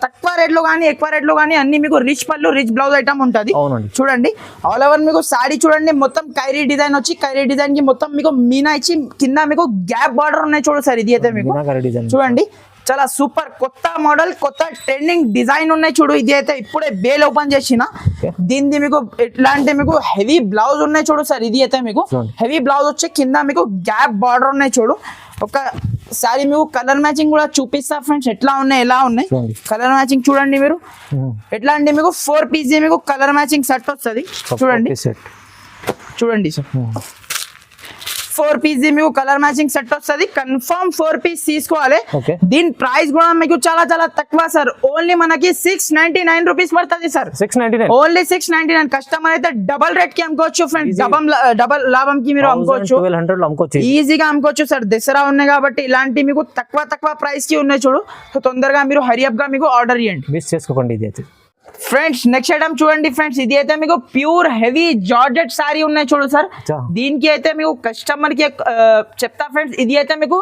తక్కువ రేట్ లో కానీ ఎక్కువ రేట్ లో కానీ అన్ని మీకు రిచ్ పళ్ళు రిచ్ బ్లౌజ్ ఐటమ్ ఉంటుంది చూడండి. ఆల్ ఓవర్ మీకు సాడీ చూడండి, మొత్తం ఖైరీ డిజైన్ వచ్చి ఖైరీ డిజైన్ కి మొత్తం మీకు మీనా ఇచ్చి కింద మీకు గ్యాప్ బార్డర్ ఉన్నాయి చూడు సార్. ఇది అయితే మీకు చూడండి చాలా సూపర్ కొత్త మోడల్, కొత్త ట్రెండింగ్ డిజైన్ ఉన్నాయి చూడు. ఇది అయితే ఇప్పుడే బేల్ ఓపెన్ చేసిన. దీనిది మీకు ఇట్లాంటి మీకు హెవీ బ్లౌజ్ ఉన్నాయి చూడు సార్. ఇది అయితే మీకు హెవీ బ్లౌజ్ వచ్చి కింద మీకు గ్యాప్ బార్డర్ ఉన్నాయి చూడు. ఒకసారి మీకు కలర్ మ్యాచింగ్ కూడా చూపిస్తా ఫ్రెండ్స్ ఎట్లా ఉన్నాయి, ఎలా ఉన్నాయి. కలర్ మ్యాచింగ్ చూడండి మీరు. ఎట్లాంటి మీకు 4 పీస్ మీకు కలర్ మ్యాచింగ్ సెట్ వస్తుంది చూడండి. చూడండి సార్ 4 పీస్ మీకు కలర్ మ్యాచింగ్ సెట్ వస్తుంది, కన్ఫర్మ్ 4 పీస్ తీసుకోవాలి. Okay. దీని ప్రైస్ కూడా మీకు చాలా చాలా తక్కువ సార్, ఓన్లీ మనకి 699 రూపీస్ పడుతుంది సార్. 699 ఓన్లీ 699. కస్టమర్ అయితే డబల్ రేట్ కి అమ్ముకోవచ్చు ఫ్రెండ్స్, డబల్ లాభం కి మీరు అమ్ముకోవచ్చు, 1200 లో అమ్ముకోవచ్చు, ఈజీగా అమ్ముకోవచ్చు సార్. దసరా ఉన్నాయి కాబట్టి ఇలాంటి మీకు తక్కువ ప్రైస్ కి ఉన్నాయి చూడు. సో తొందరగా మీరు హరియప్ గా మీకు ఆర్డర్ చేయండి, మిస్ చేసుకోకండి ఇది అయితే. ఫ్రెండ్స్ నెక్స్ట్ ఐటమ్ చూడండి ఫ్రెండ్స్, ఇది అయితే మీకు ప్యూర్ హెవీ జార్జెట్ సారీ ఉన్నాయి చూడు సార్. దీనికి అయితే మీకు కస్టమర్ కి చెప్తా ఫ్రెండ్స్, ఇది అయితే మీకు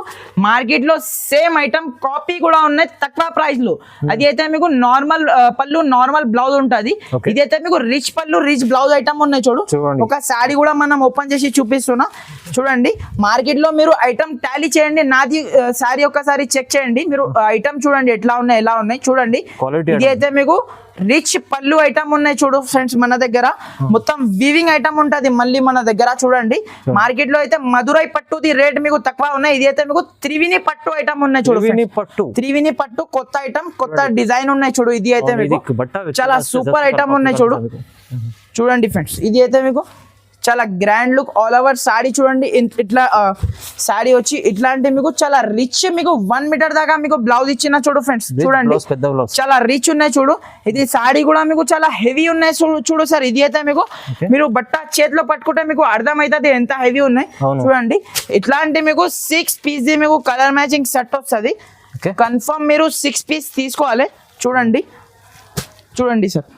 మార్కెట్ లో సేమ్ ఐటమ్ కాపీ కూడా ఉన్నాయి తక్కువ ప్రైస్ లో. అది అయితే మీకు నార్మల్ పళ్ళు నార్మల్ బ్లౌజ్ ఉంటది, ఇది అయితే మీకు రిచ్ పళ్ళు రిచ్ బ్లౌజ్ ఐటమ్ ఉన్నాయి చూడు. ఒక సారీ కూడా మనం ఓపెన్ చేసి చూపిస్తున్నా చూడండి. మార్కెట్ లో మీరు ఐటమ్ టాలీ చేయండి, నాది సారీ ఒకసారి చెక్ చేయండి, మీరు ఐటమ్ చూడండి ఎట్లా ఉన్నాయి చూడండి. ఇది అయితే మీకు రిచ్ పళ్ళు ఐటమ్ ఉన్నాయి చూడు ఫ్రెండ్స్. మన దగ్గర మొత్తం వీవింగ్ ఐటమ్ ఉంటది మళ్ళీ మన దగ్గర చూడండి. మార్కెట్ లో అయితే మధురై పట్టుది రేట్ మీకు తక్కువ ఉన్నాయి, ఇది అయితే మీకు త్రివిని పట్టు ఐటమ్ ఉన్నాయి చూడు. త్రివిని పట్టు కొత్త ఐటమ్, కొత్త డిజైన్ ఉన్నాయి చూడు. ఇది అయితే మీకు చాలా సూపర్ ఐటమ్ ఉన్నాయి చూడు. చూడండి ఫ్రెండ్స్, ఇది అయితే మీకు చాలా grand look all over saree చూడండి. ఇట్లా సాడీ వచ్చి ఇట్లాంటి మీకు చాలా రిచ్, మీకు 1 మీటర్ దాకా మీకు బ్లౌజ్ ఇచ్చిన చూడు ఫ్రెండ్స్. చూడండి చాలా రిచ్ ఉన్నాయి చూడు. ఇది సాడీ కూడా మీకు చాలా హెవీ ఉన్నాయి చూడు సార్. ఇది అయితే మీకు మీరు బట్ట చేతిలో పట్టుకుంటే మీకు అర్థం అవుతుంది ఎంత హెవీ ఉన్నాయి చూడండి. ఇట్లాంటి మీకు 6 పీస్ మీకు కలర్ మ్యాచింగ్ సెట్ వస్తుంది, కన్ఫర్మ్ మీరు 6 పీస్ తీసుకోవాలి. చూడండి సార్,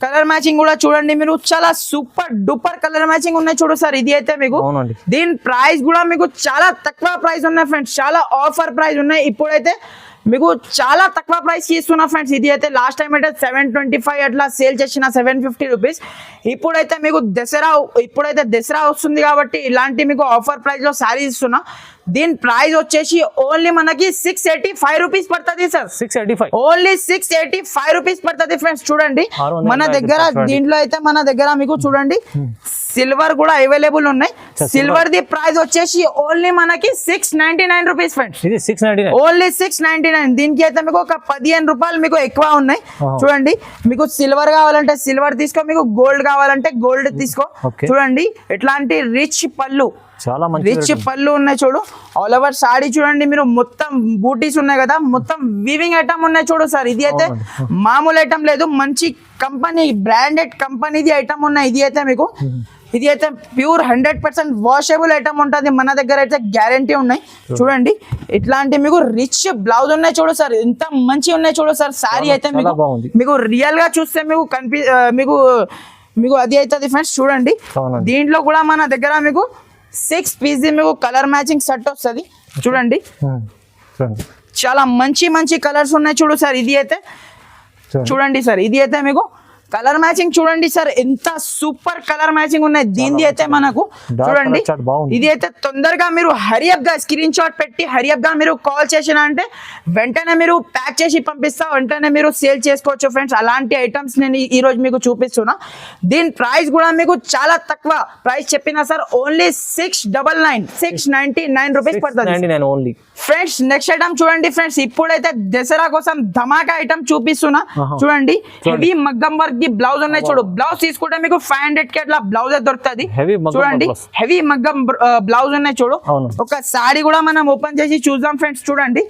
కలర్ మ్యాచింగ్ కూడా చూడండి మీరు, చాలా సూపర్ డూపర్ కలర్ మ్యాచింగ్ ఉన్నాయి చూడు సార్. ఇది అయితే మీకు దీని ప్రైస్ కూడా మీకు చాలా తక్కువ ప్రైస్ ఉన్నాయి ఫ్రెండ్స్, చాలా ఆఫర్ ప్రైస్ ఉన్నాయి. ఇప్పుడైతే మీకు చాలా తక్కువ ప్రైస్ ఇస్తున్నా ఫ్రెండ్స్. ఇది అయితే లాస్ట్ టైం అయితే 725 అట్లా సేల్ చేసిన 750 రూపీస్. ఇప్పుడైతే మీకు దసరా వస్తుంది కాబట్టి ఇలాంటి మీకు ఆఫర్ ప్రైస్ లో శారీస్ ఇస్తున్నా. దీని ప్రైస్ వచ్చేసి ఓన్లీ మనకి 685 రూపీస్ పడుతుంది సార్. 685 ఓన్లీ 685 రూపీస్ పడుతుంది ఫ్రెండ్స్. చూడండి మన దగ్గర దీంట్లో అయితే మన దగ్గర మీకు చూడండి సిల్వర్ కూడా అవైలబుల్ ఉన్నాయి. సిల్వర్ ది ప్రైస్ వచ్చేసి ఓన్లీ మనకి 699 రూపీస్ ఫ్రెండ్స్. ఓన్లీ 699. దీనికి అయితే మీకు ఒక 15 రూపాయలు మీకు ఎక్కువ ఉన్నాయి చూడండి. మీకు సిల్వర్ కావాలంటే సిల్వర్ తీసుకో, మీకు గోల్డ్ కావాలంటే గోల్డ్ తీసుకో. చూడండి ఎట్లాంటి రిచ్ పళ్ళు, చాలా రిచ్ పళ్ళు ఉన్నాయి చూడు. ఆల్ ఓవర్ సాడీ చూడండి మీరు, మొత్తం బూటీస్ ఉన్నాయి కదా, మొత్తం వీవింగ్ ఐటమ్ ఉన్నాయి చూడు సార్. ఇది అయితే మామూలు ఐటమ్ లేదు, మంచి కంపెనీ బ్రాండెడ్ కంపెనీది ఐటమ్ ఉన్నాయి. ఇది అయితే ప్యూర్ 100% వాషబుల్ ఐటమ్ ఉంటుంది మన దగ్గర అయితే, గ్యారంటీ ఉన్నాయి. చూడండి ఇట్లాంటి మీకు రిచ్ బ్లౌజ్ ఉన్నాయి చూడు సార్, ఎంత మంచి ఉన్నాయి చూడు సార్. సారీ అయితే మీకు రియల్ గా చూస్తే మీకు మీకు అది అవుతుంది ఫ్రెండ్స్. చూడండి దీంట్లో కూడా మన దగ్గర మీకు 6 పీస్ మీకు కలర్ మ్యాచింగ్ సెట్ వస్తుంది చూడండి. చాలా మంచి కలర్స్ ఉన్నాయి చూడు సార్. ఇది అయితే చూడండి సార్, ఇది అయితే మీకు కలర్ మ్యాచింగ్ చూడండి సార్, ఎంత సూపర్ కలర్ మ్యాచింగ్ ఉన్నాయి. దీనిది అయితే మనకు చూడండి, ఇది అయితే తొందరగా మీరు హరియప్ గా స్క్రీన్ షాట్ పెట్టి హరియప్ గా మీరు కాల్ చేసిన అంటే వెంటనే మీరు ప్యాక్ చేసి పంపిస్తా, వెంటనే మీరు సేల్ చేసుకోవచ్చు ఫ్రెండ్స్. అలాంటి ఐటమ్స్ నేను ఈ రోజు మీకు చూపిస్తున్నా. దీని ప్రైస్ కూడా మీకు చాలా తక్కువ ప్రైస్ చెప్పినా సార్, ఓన్లీ 699 రూపీస్ పడుతుంది ఫ్రెండ్స్. నెక్స్ట్ ఐటమ్ చూడండి ఫ్రెండ్స్, ఇప్పుడైతే దసరా కోసం ధమాకా ఐటమ్ చూపిస్తున్నా చూడండి. హెవీ మగ్గం వర్క్ ది బ్లౌజ్ ఉన్నాయి చూడు. బ్లౌజ్ తీసుకుంటే మీకు 500 కి అట్లా బ్లౌజ్ దొరుకుతుంది చూడండి. హెవీ మగ్గం బ్లౌజ్ ఉన్నాయి చూడు. ఒక సారీ కూడా మనం ఓపెన్ చేసి చూద్దాం ఫ్రెండ్స్. చూడండి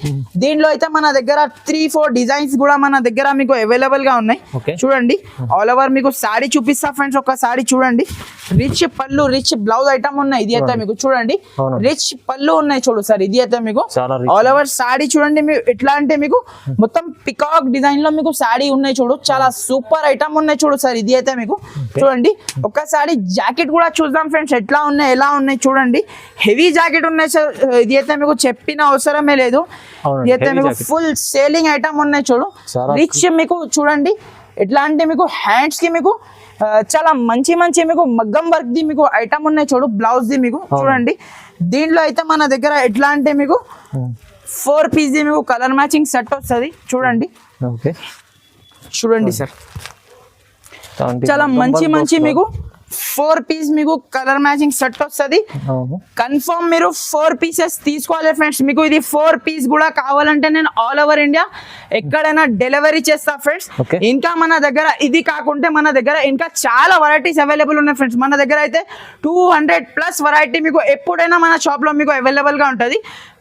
దీనిలో అయితే మన దగ్గర 3-4 డిజైన్స్ కూడా మన దగ్గర మీకు అవైలబుల్ గా ఉన్నాయి చూడండి. ఆల్ ఓవర్ మీకు సారీ చూపిస్తా ఫ్రెండ్స్. ఒక సారీ చూడండి, రిచ్ పళ్ళు రిచ్ బ్లౌజ్ ఐటమ్ ఉన్నాయి. ఇది అయితే మీకు చూడండి రిచ్ పళ్ళు ఉన్నాయి చూడు సార్. ఇది అయితే మీకు ఆల్ ఓవర్ సారీ చూడండి. మీకు ఎట్లా అంటే మీకు మొత్తం పికాక్ డిజైన్ లో మీకు సారీ ఉన్నాయి చూడు. చాలా సూపర్ ఐటమ్ ఉన్నాయి చూడు సార్. ఇది అయితే మీకు చూడండి. ఒకసారి జాకెట్ కూడా చూద్దాం ఫ్రెండ్స్, ఎలా ఉన్నాయి చూడండి. హెవీ జాకెట్ ఉన్నాయి సార్. ఇది అయితే మీకు చెప్పిన అవసరమే లేదు. ఇది అయితే మీకు ఫుల్ సేలింగ్ ఐటమ్ ఉన్నాయి చూడు. రిచ్ మీకు చూడండి ఎట్లా అంటే మీకు హ్యాండ్స్ కి మీకు చాలా మంచి మీకు మగ్గం వర్క్ ది మీకు ఐటమ్ ఉన్నాయి చూడు. బ్లౌజ్ ది మీకు చూడండి. దీంట్లో అయితే మన దగ్గర ఎట్లా అంటే మీకు 4 పీస్ ది మీకు కలర్ మ్యాచింగ్ సెట్ వస్తుంది చూడండి. చూడండి సార్, చాలా మంచి మీకు 4 పీస్ మీకు కలర్ మ్యాచింగ్ సెట్ వస్తుంది. అవును. కన్ఫర్మ్ మీరు 4 పీసెస్ తీసుకోవాలి ఫ్రెండ్స్. మీకు ఇది 4 పీస్ కూడా కావాలంటే నేను ఆల్ ఓవర్ ఇండియా ఎక్కడైనా డెలివరీ చేస్తా ఫ్రెండ్స్. Okay. ఇంకా మన దగ్గర ఇది కాకుంటే మన దగ్గర ఇంకా చాలా వెరైటీస్ అవైలబుల్ ఉన్నాయి ఫ్రెండ్స్. మన దగ్గర అయితే 200+ వెరైటీ మీకు ఎప్పుడైనా మన షాప్లో మీకు అవైలబుల్గా ఉంటుంది.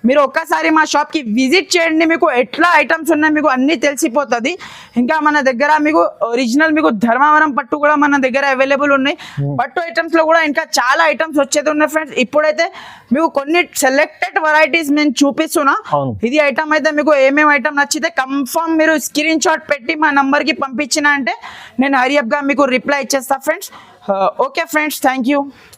మీరు ఒక్కసారి మా షాప్కి విజిట్ చేయండి, మీకు ఎట్లా ఐటమ్స్ ఉన్నాయి మీకు అన్నీ తెలిసిపోతుంది. ఇంకా మన దగ్గర మీకు ఒరిజినల్ మీకు ధర్మవరం పట్టు కూడా మన దగ్గర అవైలబుల్ ఉన్నాయి. పట్టు ఐటమ్స్లో కూడా ఇంకా చాలా ఐటమ్స్ వచ్చేది ఉన్నాయి ఫ్రెండ్స్. ఇప్పుడైతే మీకు కొన్ని సెలెక్టెడ్ వెరైటీస్ నేను చూపిస్తున్నా. అవును. ఇది ఐటమ్ అయితే మీకు ఏమేమి ఐటమ్ నచ్చితే కన్ఫర్మ్ మీరు స్క్రీన్ షాట్ పెట్టి మా నంబర్కి పంపించిన అంటే నేను హరియప్గా మీకు రిప్లై ఇచ్చేస్తా friends. Okay friends, thank you.